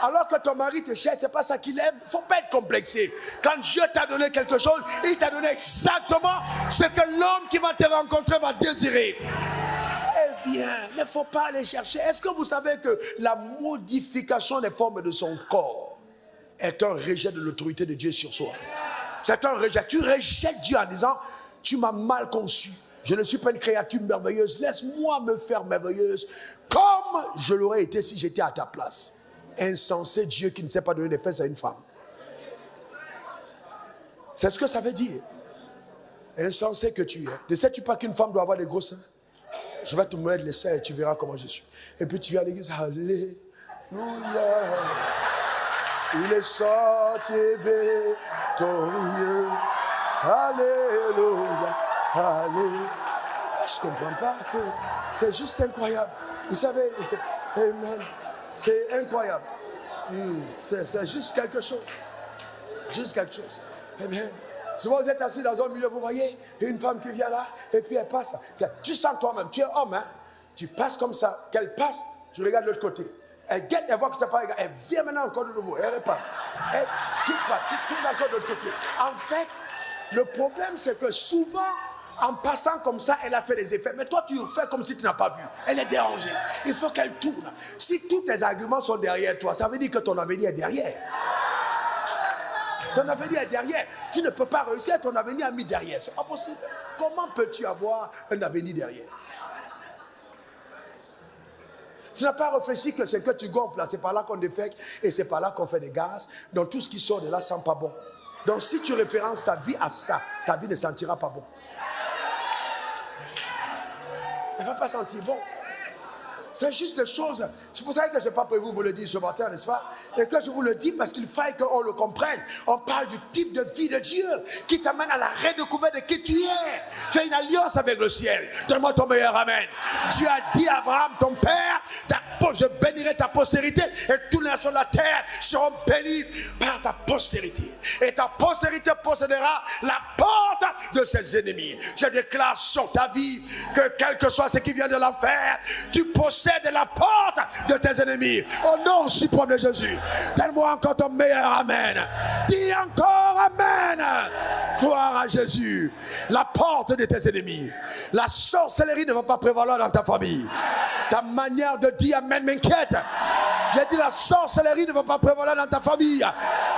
Alors que ton mari te cherche, c'est pas ça qu'il aime. Il ne faut pas être complexé. Quand Dieu t'a donné quelque chose, il t'a donné exactement ce que l'homme qui va te rencontrer va désirer. Eh bien, il ne faut pas aller chercher. Est-ce que vous savez que la modification des formes de son corps est un rejet de l'autorité de Dieu sur soi? C'est un rejet. Tu rejettes Dieu en disant, tu m'as mal conçu. Je ne suis pas une créature merveilleuse. Laisse-moi me faire merveilleuse comme je l'aurais été si j'étais à ta place. Insensé Dieu qui ne sait pas donner des fesses à une femme. C'est ce que ça veut dire. Insensé que tu es. Ne sais-tu pas qu'une femme doit avoir des gros seins? Je vais te mettre les seins et tu verras comment je suis. Et puis tu viens à l'église. Alléluia. Il est sorti victorieux. Alléluia. Alléluia. Je ne comprends pas. C'est juste incroyable. Vous savez, amen. C'est incroyable. C'est juste quelque chose. Juste quelque chose. Amen. Souvent vous êtes assis dans un milieu, vous voyez une femme qui vient là, et puis elle passe. Tu sens toi-même, tu es homme, hein? Tu passes comme ça, qu'elle passe, je regarde de l'autre côté. Elle guette, elle voit que tu n'as pas regardé, elle vient maintenant encore de nouveau, elle repart. Tu tournes encore de l'autre côté. En fait, le problème c'est que souvent, en passant comme ça, elle a fait des effets. Mais toi, tu fais comme si tu n'as pas vu. Elle est dérangée. Il faut qu'elle tourne. Si tous tes arguments sont derrière toi, ça veut dire que ton avenir est derrière. Ton avenir est derrière. Tu ne peux pas réussir, ton avenir est mis derrière. C'est pas possible. Comment peux-tu avoir un avenir derrière? Tu n'as pas réfléchi que ce que tu gonfles là, c'est par là qu'on défecte et c'est par là qu'on fait des gaz. Donc tout ce qui sort de là sent pas bon. Donc si tu références ta vie à ça, ta vie ne sentira pas bon. Elle ne va pas sentir bon. C'est juste des choses. Vous savez que je n'ai pas prévu vous le dire ce matin, n'est-ce pas? Et que je vous le dis parce qu'il faille qu'on le comprenne. On parle du type de vie de Dieu qui t'amène à la redécouverte de qui tu es. Tu as une alliance avec le ciel. Donne-moi ton meilleur amen. Dieu a dit à Abraham, ton père, je bénirai ta postérité et toutes les nations de la terre seront bénies par ta postérité. Et ta postérité possédera la porte de ses ennemis. Je déclare sur ta vie que quel que soit ce qui vient de l'enfer, tu possèdes la porte de tes ennemis. Au nom suprême de Jésus. Donne-moi encore ton meilleur amen. Dis encore amen. Gloire à Jésus. La porte de tes ennemis. La sorcellerie ne va pas prévaloir dans ta famille. Ta manière de dire amen m'inquiète. J'ai dit la sorcellerie ne va pas prévaloir dans ta famille.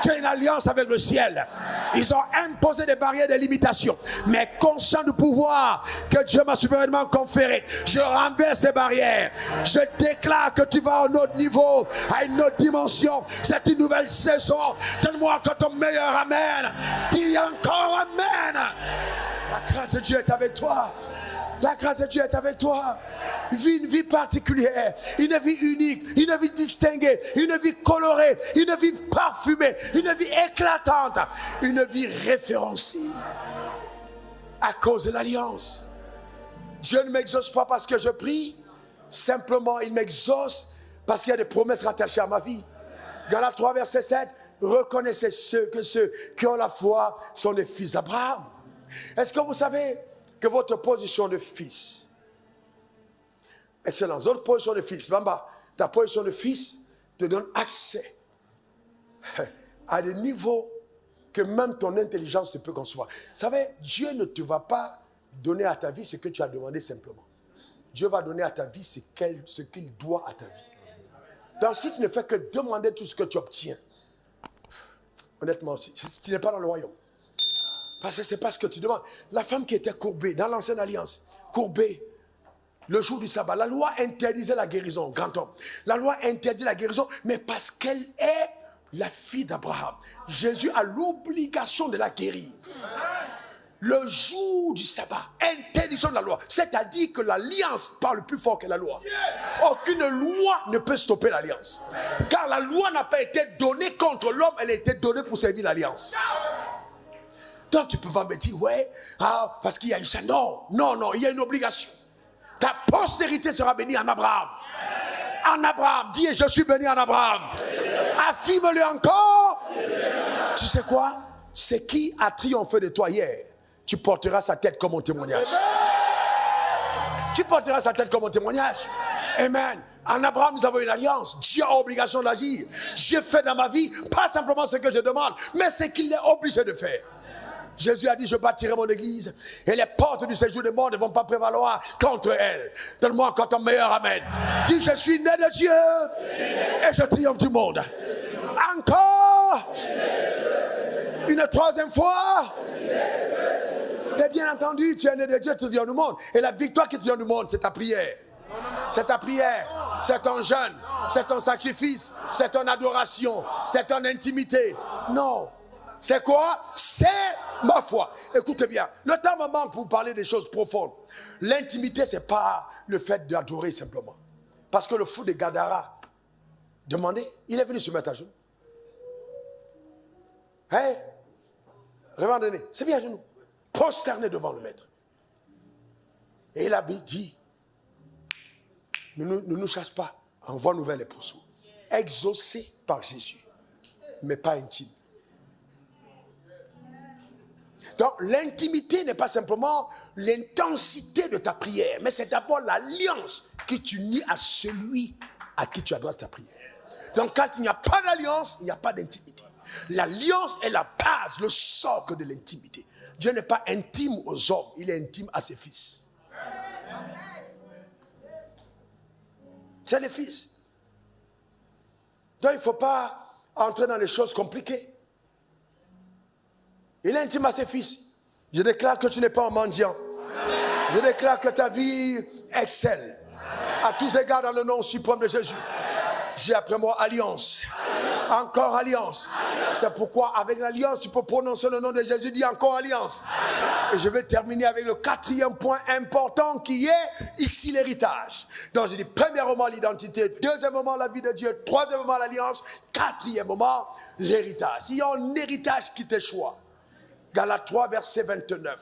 Tu as une alliance avec le ciel. Ils ont imposé des barrières, des limitations. Mais conscient du pouvoir que Dieu m'a souverainement conféré, je renverse ces barrières. Je déclare que tu vas à un autre niveau, à une autre dimension. C'est une nouvelle saison. Donne-moi encore ton meilleur amen. Dis encore amen. La grâce de Dieu est avec toi. La grâce de Dieu est avec toi. Vis une vie particulière, une vie unique, une vie distinguée, une vie colorée, une vie parfumée, une vie éclatante, une vie référencée à cause de l'alliance. Dieu ne m'exauce pas parce que je prie, simplement il m'exauce parce qu'il y a des promesses rattachées à ma vie. Galates 3 verset 7, reconnaissez que ceux qui ont la foi sont les fils d'Abraham. Est-ce que vous savez que votre position de fils, excellence, votre position de fils, Bamba, ta position de fils te donne accès à des niveaux que même ton intelligence ne peut concevoir. Vous savez, Dieu ne te va pas donner à ta vie ce que tu as demandé simplement. Dieu va donner à ta vie ce qu'il doit à ta vie. Donc si tu ne fais que demander tout ce que tu obtiens, honnêtement, tu n'es pas dans le royaume. Parce que ce n'est pas ce que tu demandes. La femme qui était courbée dans l'ancienne alliance, courbée, le jour du sabbat, la loi interdisait la guérison, grand homme. La loi interdit la guérison, mais parce qu'elle est la fille d'Abraham. Jésus a l'obligation de la guérir. Le jour du sabbat, interdiction de la loi. C'est-à-dire que l'alliance parle plus fort que la loi. Aucune loi ne peut stopper l'alliance. Car la loi n'a pas été donnée contre l'homme, elle a été donnée pour servir l'alliance. Donc tu ne peux pas me dire, ouais, parce qu'il y a eu ça. Non, il y a une obligation. Ta postérité sera bénie en Abraham. En Abraham, dis, je suis béni en Abraham. Affirme-le encore. Tu sais quoi? C'est qui a triomphé de toi hier. Tu porteras sa tête comme un témoignage. Tu porteras sa tête comme un témoignage. Amen. En Abraham, nous avons une alliance. Dieu a obligation d'agir. Dieu fait dans ma vie, pas simplement ce que je demande, mais ce qu'il est obligé de faire. Jésus a dit, je bâtirai mon église et les portes du séjour des morts ne vont pas prévaloir contre elle. Donne-moi encore ton meilleur amen. Dis, je suis né de Dieu et je triomphe du monde. Encore une troisième fois. Mais bien entendu, tu es né de Dieu, tu triomphes du monde. Et la victoire qui triomphe du monde, c'est ta prière. C'est ta prière, c'est ton jeûne, c'est ton sacrifice, c'est ton adoration, c'est ton intimité. Non. C'est quoi? C'est ma foi. Écoutez bien, le temps me manque pour parler des choses profondes. L'intimité, ce n'est pas le fait d'adorer simplement. Parce que le fou de Gadara, demandez, il est venu se mettre à genoux. Hein? Regardez, c'est bien à genoux. Prosterné devant le maître. Et il a dit, ne nous chasse pas, envoie nouvelle et poursuit. Exaucé par Jésus, mais pas intime. Donc l'intimité n'est pas simplement l'intensité de ta prière, mais c'est d'abord l'alliance qui t'unit à celui à qui tu adresses ta prière. Donc quand il n'y a pas d'alliance, il n'y a pas d'intimité. L'alliance est la base, le socle de l'intimité. Dieu n'est pas intime aux hommes, il est intime à ses fils. C'est les fils. Donc il ne faut pas entrer dans les choses compliquées. Il est intime à ses fils. Je déclare que tu n'es pas un mendiant. Je déclare que ta vie excelle. À tous égards dans le nom suprême de Jésus. J'ai après moi alliance. Encore alliance. C'est pourquoi avec l'alliance, tu peux prononcer le nom de Jésus, dis encore alliance. Et je vais terminer avec le quatrième point important qui est ici l'héritage. Donc je dis premièrement l'identité, deuxièmement la vie de Dieu, troisièmement l'alliance, quatrièmement l'héritage. Il y a un héritage qui t'échoue. Galates 3 verset 29.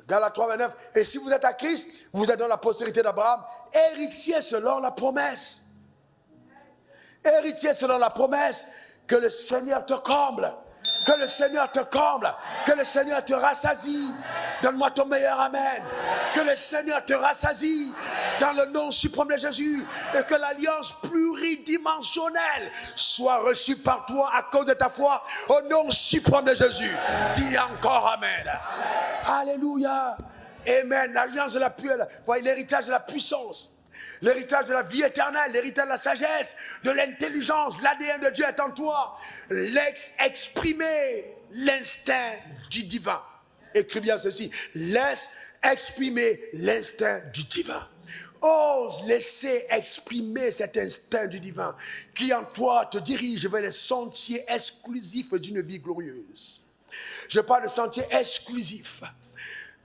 Galates 3 29. Et si vous êtes à Christ, vous êtes dans la postérité d'Abraham, héritier selon la promesse. Héritier selon la promesse, que le Seigneur te comble, que le Seigneur te comble, que le Seigneur te rassasie. Donne-moi ton meilleur amen. Que le Seigneur te rassasie dans le nom suprême de Jésus et que l'alliance pluridimensionnelle soit reçue par toi à cause de ta foi au nom suprême de Jésus. Dis encore amen. Alléluia. Amen. L'alliance de la puissance, voyez l'héritage de la puissance. L'héritage de la vie éternelle, l'héritage de la sagesse, de l'intelligence, l'ADN de Dieu est en toi. Laisse exprimer l'instinct du divin. Écris bien ceci. Laisse exprimer l'instinct du divin. Ose laisser exprimer cet instinct du divin qui en toi te dirige vers les sentiers exclusifs d'une vie glorieuse. Je parle de sentiers exclusifs.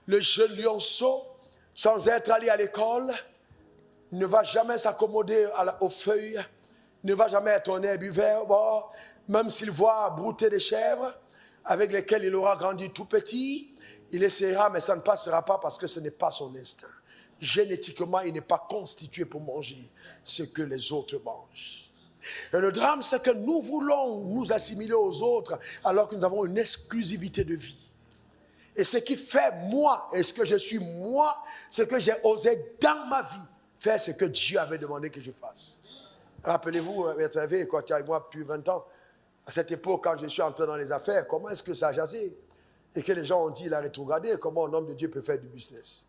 Le jeune lionceau, sans être allé à l'école, ne va jamais s'accommoder aux feuilles, ne va jamais être un herbivore, bon, même s'il voit brouter des chèvres avec lesquelles il aura grandi tout petit, il essaiera, mais ça ne passera pas parce que ce n'est pas son instinct. Génétiquement, il n'est pas constitué pour manger ce que les autres mangent. Et le drame, c'est que nous voulons nous assimiler aux autres alors que nous avons une exclusivité de vie. Et ce qui fait moi, et ce que je suis moi, c'est que j'ai osé dans ma vie faire ce que Dieu avait demandé que je fasse. Rappelez-vous, Maître Hervé, quand tu es avec moi depuis 20 ans, à cette époque, quand je suis entré dans les affaires, comment est-ce que ça a jasé? Et que les gens ont dit, il a rétrogradé, comment un homme de Dieu peut faire du business?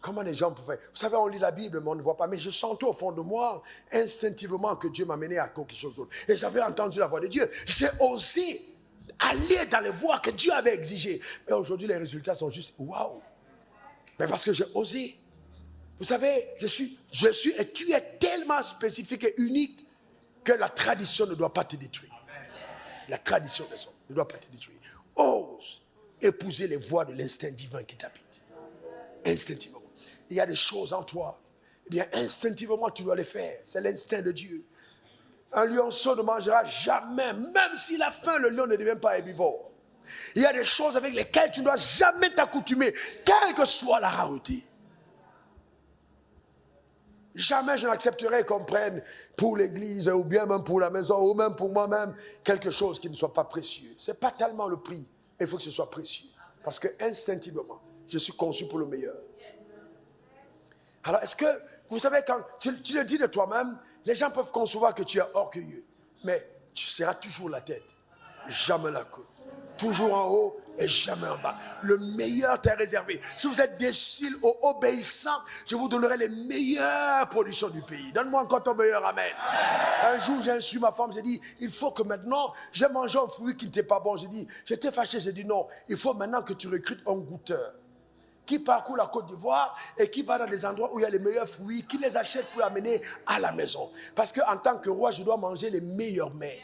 Comment les gens peuvent faire? Vous savez, on lit la Bible, mais on ne voit pas. Mais je sentais au fond de moi, instinctivement, que Dieu m'a mené à quelque chose d'autre. Et j'avais entendu la voix de Dieu. J'ai osé aller dans les voies que Dieu avait exigées. Mais aujourd'hui, les résultats sont juste, waouh! Mais parce que j'ai osé. Vous savez, je suis, et tu es tellement spécifique et unique que la tradition ne doit pas te détruire. La tradition des hommes ne doit pas te détruire. Ose épouser les voies de l'instinct divin qui t'habite. Instinctivement. Il y a des choses en toi. Eh bien, instinctivement, tu dois les faire. C'est l'instinct de Dieu. Un lionceau ne mangera jamais, même s'il a faim, le lion ne devient pas herbivore. Il y a des choses avec lesquelles tu ne dois jamais t'accoutumer, quelle que soit la rareté. Jamais je n'accepterai qu'on prenne pour l'église ou bien même pour la maison ou même pour moi-même quelque chose qui ne soit pas précieux. Ce n'est pas tellement le prix, mais il faut que ce soit précieux. Parce que instinctivement, je suis conçu pour le meilleur. Alors est-ce que, vous savez, quand tu le dis de toi-même, les gens peuvent concevoir que tu es orgueilleux. Mais tu seras toujours la tête, jamais la queue. Toujours en haut et jamais en bas. Le meilleur t'est réservé. Si vous êtes docile ou obéissant, je vous donnerai les meilleures productions du pays. Donne-moi encore ton meilleur amen. Un jour, j'ai instruit ma femme, j'ai dit, il faut que maintenant, j'ai mangé un fruit qui n'était pas bon. J'ai dit, j'étais fâché, j'ai dit non, il faut maintenant que tu recrutes un goûteur qui parcourt la Côte d'Ivoire et qui va dans des endroits où il y a les meilleurs fruits, qui les achète pour l'amener à la maison. Parce qu'en tant que roi, je dois manger les meilleures mers.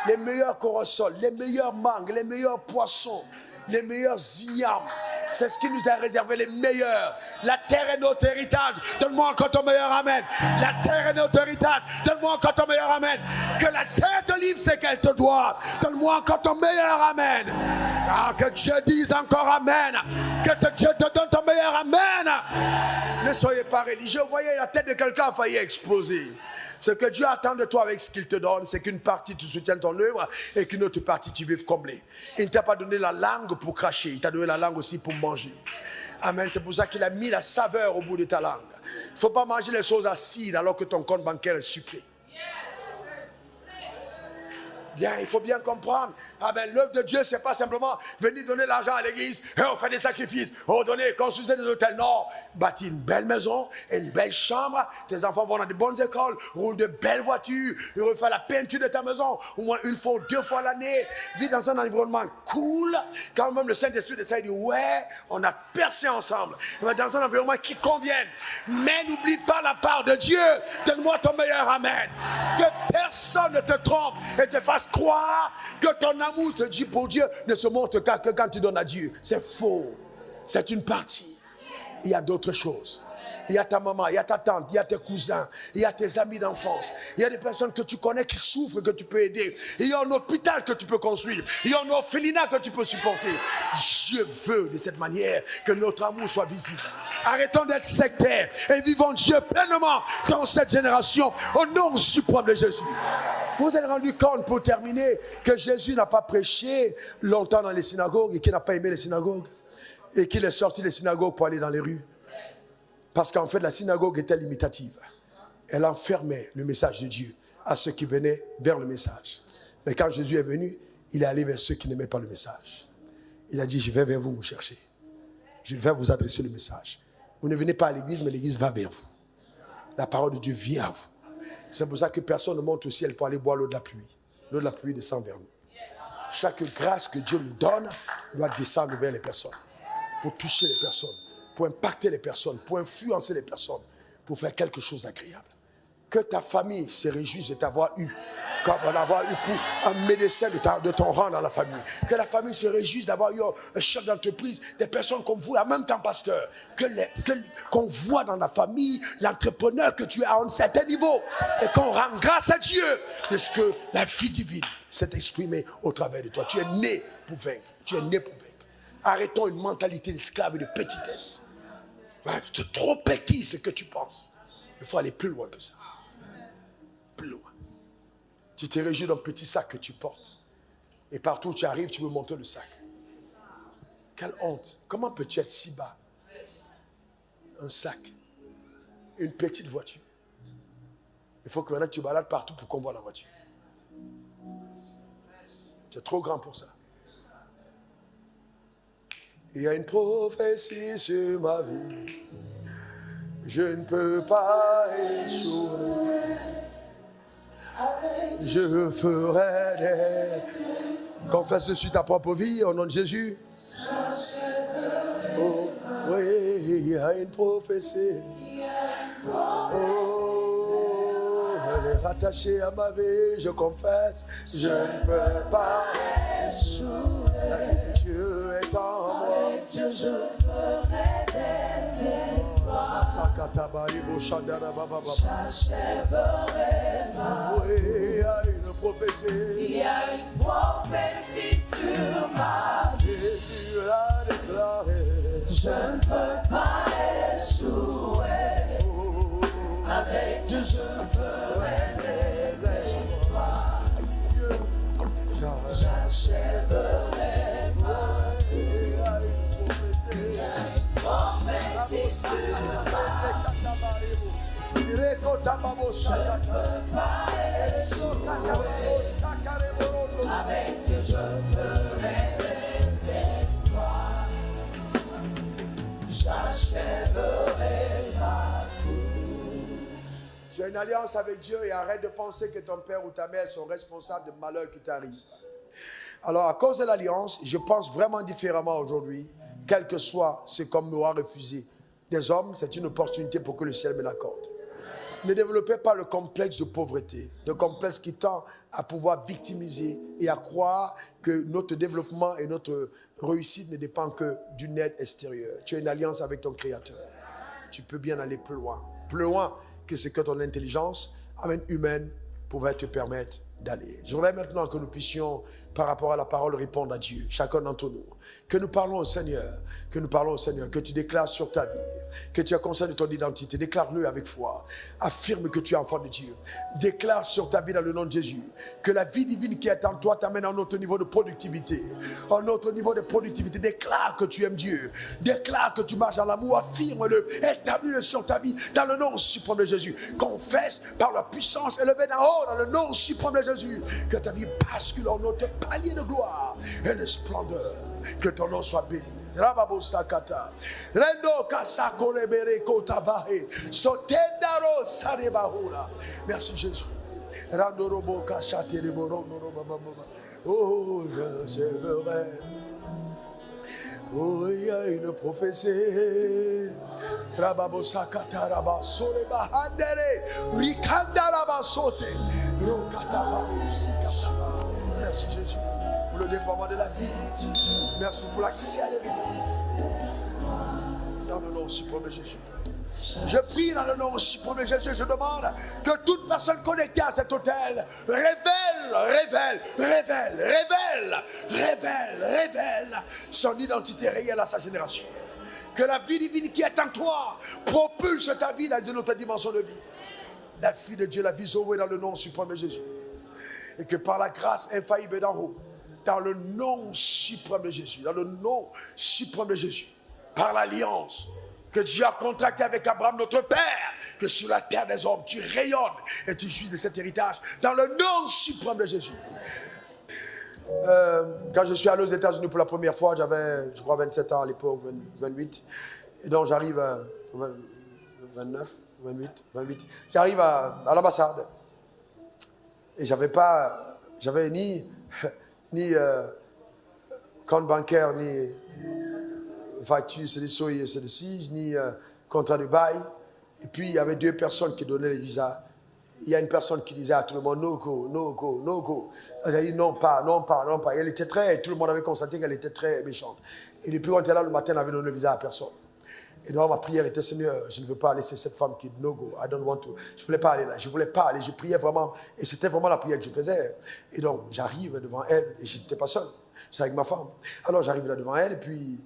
Les meilleurs corossoles, les meilleurs mangues, les meilleurs poissons, les meilleurs ignames. C'est ce qui nous a réservé, les meilleurs. La terre est notre héritage. Donne-moi encore ton meilleur amen. La terre est notre héritage. Donne-moi encore ton meilleur amen. Que la terre te livre ce qu'elle te doit. Donne-moi encore ton meilleur amen. Ah, que Dieu dise encore amen. Que Dieu te donne ton meilleur amen. Ne soyez pas religieux. Vous voyez, la tête de quelqu'un a failli exploser. Ce que Dieu attend de toi avec ce qu'il te donne, c'est qu'une partie tu soutiennes ton œuvre et qu'une autre partie tu vives comblée. Il ne t'a pas donné la langue pour cracher, il t'a donné la langue aussi pour manger. Amen, c'est pour ça qu'il a mis la saveur au bout de ta langue. Il ne faut pas manger les choses acides alors que ton compte bancaire est sucré. Bien, il faut bien comprendre. Ah ben, l'œuvre de Dieu, c'est pas simplement venir donner l'argent à l'église et on fait des sacrifices. Oh, donner, construire des hôtels. Non. Bâtir une belle maison et une belle chambre. Tes enfants vont dans de bonnes écoles, roulent de belles voitures, ils refont la peinture de ta maison au moins une fois ou deux fois l'année. Vis dans un environnement cool. Quand même le Saint-Esprit de ça, il dit, ouais, on a percé ensemble. Dans un environnement qui convienne. Mais n'oublie pas la part de Dieu. Donne-moi ton meilleur amen. Que personne ne te trompe et te fasse croire que ton amour te dit pour Dieu ne se montre que quand tu donnes à Dieu. C'est faux. C'est une partie. Il y a d'autres choses. Il y a ta maman, il y a ta tante, il y a tes cousins, il y a tes amis d'enfance. Il y a des personnes que tu connais qui souffrent, que tu peux aider. Il y a un hôpital que tu peux construire. Il y a un orphelinat que tu peux supporter. Dieu veut de cette manière que notre amour soit visible. Arrêtons d'être sectaires et vivons Dieu pleinement dans cette génération au nom suprême de Jésus. Vous vous êtes rendu compte, pour terminer, que Jésus n'a pas prêché longtemps dans les synagogues et qu'il n'a pas aimé les synagogues et qu'il est sorti des synagogues pour aller dans les rues. Parce qu'en fait, la synagogue était limitative. Elle enfermait le message de Dieu à ceux qui venaient vers le message. Mais quand Jésus est venu, il est allé vers ceux qui n'aimaient pas le message. Il a dit, je vais vers vous chercher. Je vais vous adresser le message. Vous ne venez pas à l'église, mais l'église va vers vous. La parole de Dieu vient à vous. C'est pour ça que personne ne monte au ciel pour aller boire l'eau de la pluie. L'eau de la pluie descend vers nous. Chaque grâce que Dieu nous donne doit descendre vers les personnes. Pour toucher les personnes. Pour impacter les personnes, pour influencer les personnes, pour faire quelque chose d'agréable. Que ta famille se réjouisse de t'avoir eu, comme d'avoir eu pour un médecin de ton rang dans la famille. Que la famille se réjouisse d'avoir eu un chef d'entreprise, des personnes comme vous, en même temps pasteur. Qu'on voit dans la famille l'entrepreneur que tu es à un certain niveau et qu'on rend grâce à Dieu de ce que la vie divine s'est exprimée au travers de toi. Tu es né pour vaincre. Tu es né pour vaincre. Arrêtons une mentalité d'esclave et de petitesse. C'est trop petit ce que tu penses. Il faut aller plus loin que ça. Plus loin. Tu te réjouis d'un petit sac que tu portes. Et partout où tu arrives, tu veux monter le sac. Quelle honte. Comment peux-tu être si bas? Un sac. Une petite voiture. Il faut que maintenant tu balades partout pour qu'on voit la voiture. Tu es trop grand pour ça. Il y a une prophétie sur ma vie. Je ne peux pas échouer. Je ferai des... Confesse-le sur ta propre vie au nom de Jésus. Oh, oui, il y a une prophétie. Oh, elle est rattachée à ma vie. Je confesse, je ne peux pas échouer. Dieu est en moi. Dieu, je ferai des exploits. J'achèverai ma oui, il y a une prophétie. Il y a une prophétie sur ma vie. Jésus l'a déclaré. Je ne peux pas échouer. Oh, avec Dieu, je ferai des exploits. J'achèverai ma vie. Prophétie sur ma vie. Je ne peux pas échouer. Avec Dieu, je ferai des exploits. J'achèverai ma vie. Tu as une alliance avec Dieu et arrête de penser que ton père ou ta mère sont responsables de malheurs qui t'arrivent. Alors, à cause de l'alliance, je pense vraiment différemment aujourd'hui, quel que soit ce qu'on m'aura refusé. Des hommes, c'est une opportunité pour que le ciel me l'accorde. Ne développez pas le complexe de pauvreté, le complexe qui tend à pouvoir victimiser et à croire que notre développement et notre réussite ne dépendent que d'une aide extérieure. Tu as une alliance avec ton Créateur. Tu peux bien aller plus loin que ce que ton intelligence humaine pouvait te permettre d'aller. Je voudrais maintenant que nous puissions par rapport à la parole, répondre à Dieu, chacun d'entre nous. Que nous parlons au Seigneur, que tu déclares sur ta vie, que tu as conscience de ton identité, déclare-le avec foi. Affirme que tu es enfant de Dieu. Déclare sur ta vie dans le nom de Jésus que la vie divine qui est en toi t'amène à un autre niveau de productivité. Un autre niveau de productivité. Déclare que tu aimes Dieu. Déclare que tu marches dans l'amour. Affirme-le. Établis-le sur ta vie dans le nom suprême de Jésus. Confesse par la puissance élevée d'en haut dans le nom suprême de Jésus que ta vie bascule en autre palier de gloire et de splendeur. Que ton nom soit béni. Rababo Sakata. Rendo Kasako Rebere Kotavahe. Sotendaro Sarebahula. Merci Jésus. Randorobo Kachate Reboro. Oh, je verrai. Oh, il y a une prophétie. Rababo Sakata Raba Soreba Handere. Rikanda Raba Sote. Rokataba Sikataba. Merci Jésus. Pour le déploiement de la vie. Merci pour l'accès à l'héritage. Dans le nom suprême de Jésus. Je prie dans le nom suprême de Jésus. Je demande que toute personne connectée à cet hôtel révèle son identité réelle à sa génération. Que la vie divine qui est en toi propulse ta vie dans une autre dimension de vie. La fille de Dieu, la vie sauvée dans le nom suprême de Jésus. Et que par la grâce infaillible d'en haut, dans le nom suprême de Jésus, dans le nom suprême de Jésus, par l'alliance que Dieu a contractée avec Abraham, notre Père, que sur la terre des hommes, tu rayonnes et tu jouis de cet héritage, dans le nom suprême de Jésus. Quand je suis allé aux États-Unis pour la première fois, j'avais, je crois, 27 ans à l'époque, 28, et donc j'arrive à 29, 28, j'arrive à l'ambassade, et j'avais ni compte bancaire, ni facture, c'est de soyez, c'est de ci, ni contrat de bail. Et puis, il y avait 2 personnes qui donnaient les visas. Il y a une personne qui disait à tout le monde, no go, no go, no go. Elle a dit non pas, non pas, non pas. Et elle était tout le monde avait constaté qu'elle était très méchante. Et depuis qu'on était là le matin, elle n'avait donné le visa à personne. Et donc ma prière était, Seigneur, je ne veux pas laisser cette femme qui dit no go, I don't want to. Je ne voulais pas aller là, je ne voulais pas aller. Je priais vraiment, et c'était vraiment la prière que je faisais. Et donc j'arrive devant elle, et je n'étais pas seul, c'est avec ma femme. Alors j'arrive là devant elle, et puis,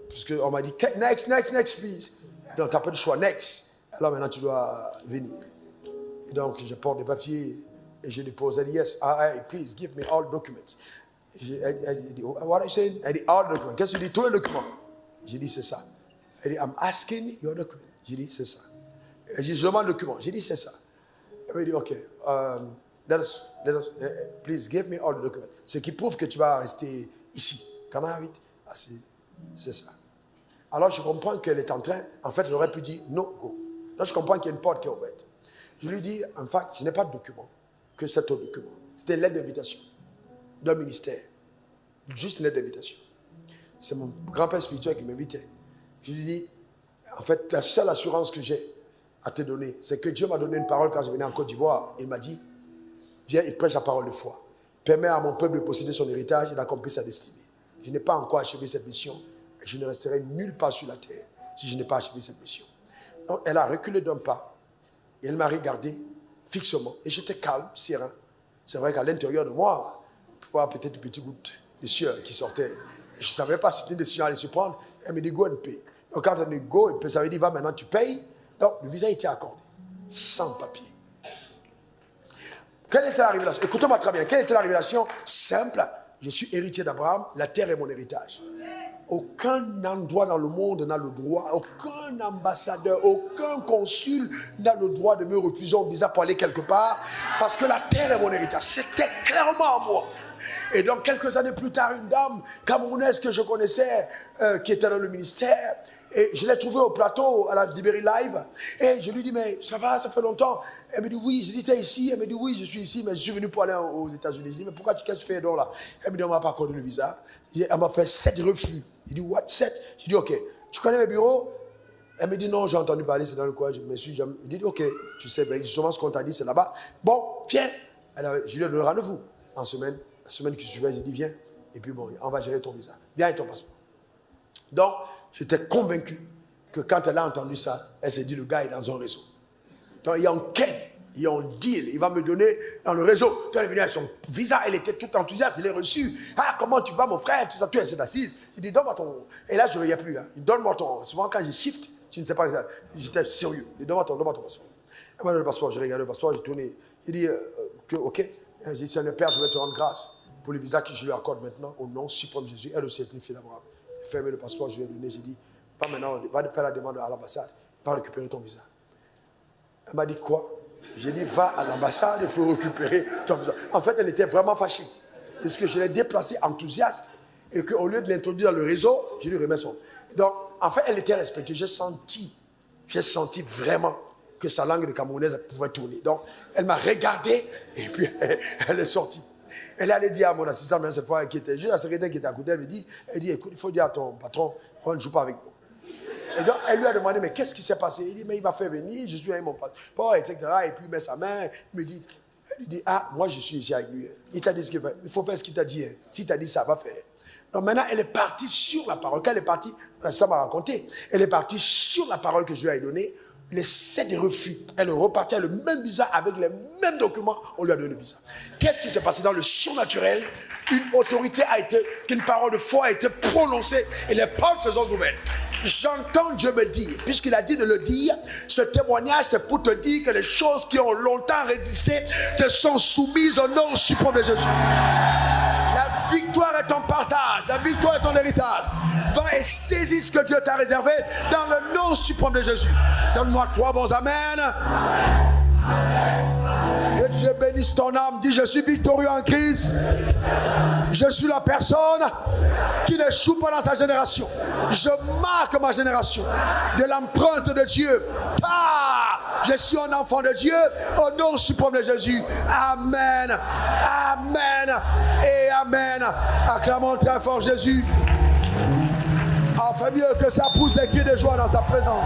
puisqu'on m'a dit, next, please. Donc tu n'as pas de choix, next. Alors maintenant tu dois venir. Et donc je porte des papiers, et je dépose. Elle dit, yes, please give me all documents. Elle dit, what are you saying? Elle dit, all documents. Qu'est-ce que tu dis? Tous les documents. J'ai dit, c'est ça. Elle dit, I'm asking your document. J'ai dit, c'est ça. Elle dit, je demande le document. J'ai dit, c'est ça. Elle m'a dit, OK, let us, please give me all the documents. Ce qui prouve que tu vas rester ici. Can I have it? Ah, c'est ça. Alors, je comprends qu'elle est en train, en fait, elle aurait pu dire, no, go. Là, je comprends qu'il y a une porte qui est ouverte. Je lui dis, en fait, je n'ai pas de document, que c'est ton document. C'était une lettre d'invitation d'un ministère. Juste une lettre d'invitation. C'est mon grand-père spirituel qui m'invitait. Je lui dis, en fait, la seule assurance que j'ai à te donner, c'est que Dieu m'a donné une parole quand je venais en Côte d'Ivoire. Il m'a dit, viens et prêche la parole de foi. Permets à mon peuple de posséder son héritage et d'accomplir sa destinée. Je n'ai pas encore achevé cette mission et je ne resterai nulle part sur la terre si je n'ai pas achevé cette mission. Donc, elle a reculé d'un pas et elle m'a regardé fixement et j'étais calme, serein. C'est vrai qu'à l'intérieur de moi, je pouvais avoir peut-être une petite goutte de sueur qui sortait. Je ne savais pas si c'était une décision à aller se prendre. Elle me dit, go and pay. Donc quand on dit go, ça veut dire, va maintenant, tu payes. Donc le visa a été accordé, sans papier. Quelle était la révélation? Écoutez-moi très bien. Quelle était la révélation? Simple. Je suis héritier d'Abraham, la terre est mon héritage. Aucun endroit dans le monde n'a le droit, aucun ambassadeur, aucun consul n'a le droit de me refuser un visa pour aller quelque part, parce que la terre est mon héritage. C'était clairement à moi. Et donc, quelques années plus tard, une dame camerounaise que je connaissais, qui était dans le ministère, et je l'ai trouvée au plateau, à la Libéry Live, et je lui dis, mais ça va, ça fait longtemps. Elle me dit, oui. Je dis, t'es ici? Elle me dit, oui, je suis ici, mais je suis venu pour aller aux États-Unis. Je dis, mais pourquoi qu'est-ce que tu fais donc là? Elle me dit, on m'a pas accordé le visa. Elle m'a fait 7 refus. Il dit, what, 7? Je dis, OK. Tu connais mes bureaux? Elle me dit, non, j'ai entendu parler, c'est dans le coin. Je me suis jamais... Je dis, OK, tu sais, ben, justement, ce qu'on t'a dit, c'est là-bas. Bon, viens. Je lui ai donné rendez-vous en semaine. La semaine qui suivait, j'ai dit, viens. Et puis, bon, on va gérer ton visa. Viens avec ton passeport. Donc, j'étais convaincu que quand elle a entendu ça, elle s'est dit, le gars est dans un réseau. Donc, il y a un quai Il y a un deal, il va me donner dans le réseau. Quand elle est venue avec son visa, elle était toute enthousiaste, il est reçu. Ah, comment tu vas, mon frère? Tout ça, tu es assise. Il dit, donne-moi ton. Et là, je ne reviens plus. Hein. Donne-moi ton. Souvent, quand je shift, tu ne sais pas, j'étais sérieux. Il dit, donne-moi ton passeport. Elle m'a donné le passeport, j'ai regardé le passeport, j'ai tourné. Il dit, ok. J'ai dit, Seigneur Père, je vais te rendre grâce pour le visa que je lui accorde maintenant, au nom suprême de Jésus. Elle aussi est une fille d'Abraham. J'ai fermé le passeport, je lui ai donné, j'ai dit, va maintenant, va faire la demande à l'ambassade, va récupérer ton visa. Elle m'a dit, quoi? J'ai dit, va à l'ambassade pour récupérer ton visa. En fait, elle était vraiment fâchée. Parce que je l'ai déplacé enthousiaste et qu'au lieu de l'introduire dans le réseau, je lui remets son. Donc, en fait, elle était respectée. J'ai senti vraiment que sa langue de camerounaise pouvait tourner. Donc, elle m'a regardé et puis elle est sortie. Elle allait dire à mon assistant, mais cette fois, qui était juste la secrétaire qui était à côté, elle dit, écoute, il faut dire à ton patron, on ne joue pas avec nous. Et donc, elle lui a demandé, mais qu'est-ce qui s'est passé? Il dit, mais il m'a fait venir, je suis avec mon passeport, etc. Et puis il met sa main, il me dit, elle lui dit, ah, moi je suis ici avec lui. Il t'a dit ce qu'il fait. Il faut faire ce qu'il t'a dit. Hein. S'il t'a dit ça, va faire. Donc maintenant, elle est partie sur la parole. Quand elle est partie, ça m'a raconté, elle est partie sur la parole que je lui ai donnée. Les 7 refus. Elle est repartie avec le même visa, avec les mêmes documents, on lui a donné le visa. Qu'est-ce qui s'est passé dans le surnaturel? Une autorité a été, qu'une parole de foi a été prononcée et les portes se sont ouvertes. J'entends Dieu me dire, puisqu'il a dit de le dire, ce témoignage c'est pour te dire que les choses qui ont longtemps résisté te sont soumises au nom suprême de Jésus. La victoire est ton partage, la victoire est ton héritage. Va et saisis ce que Dieu t'a réservé dans le nom suprême de Jésus. Donne-moi 3 bons amen. Que Dieu bénisse ton âme. Dis, je suis victorieux en Christ. Je suis la personne qui n'échoue pas dans sa génération. Je marque ma génération de l'empreinte de Dieu. Je suis un enfant de Dieu au nom suprême de Jésus. Amen. Amen. Et amen. Acclamons très fort Jésus. Enfin mieux que ça pousse des cris de joie dans sa présence.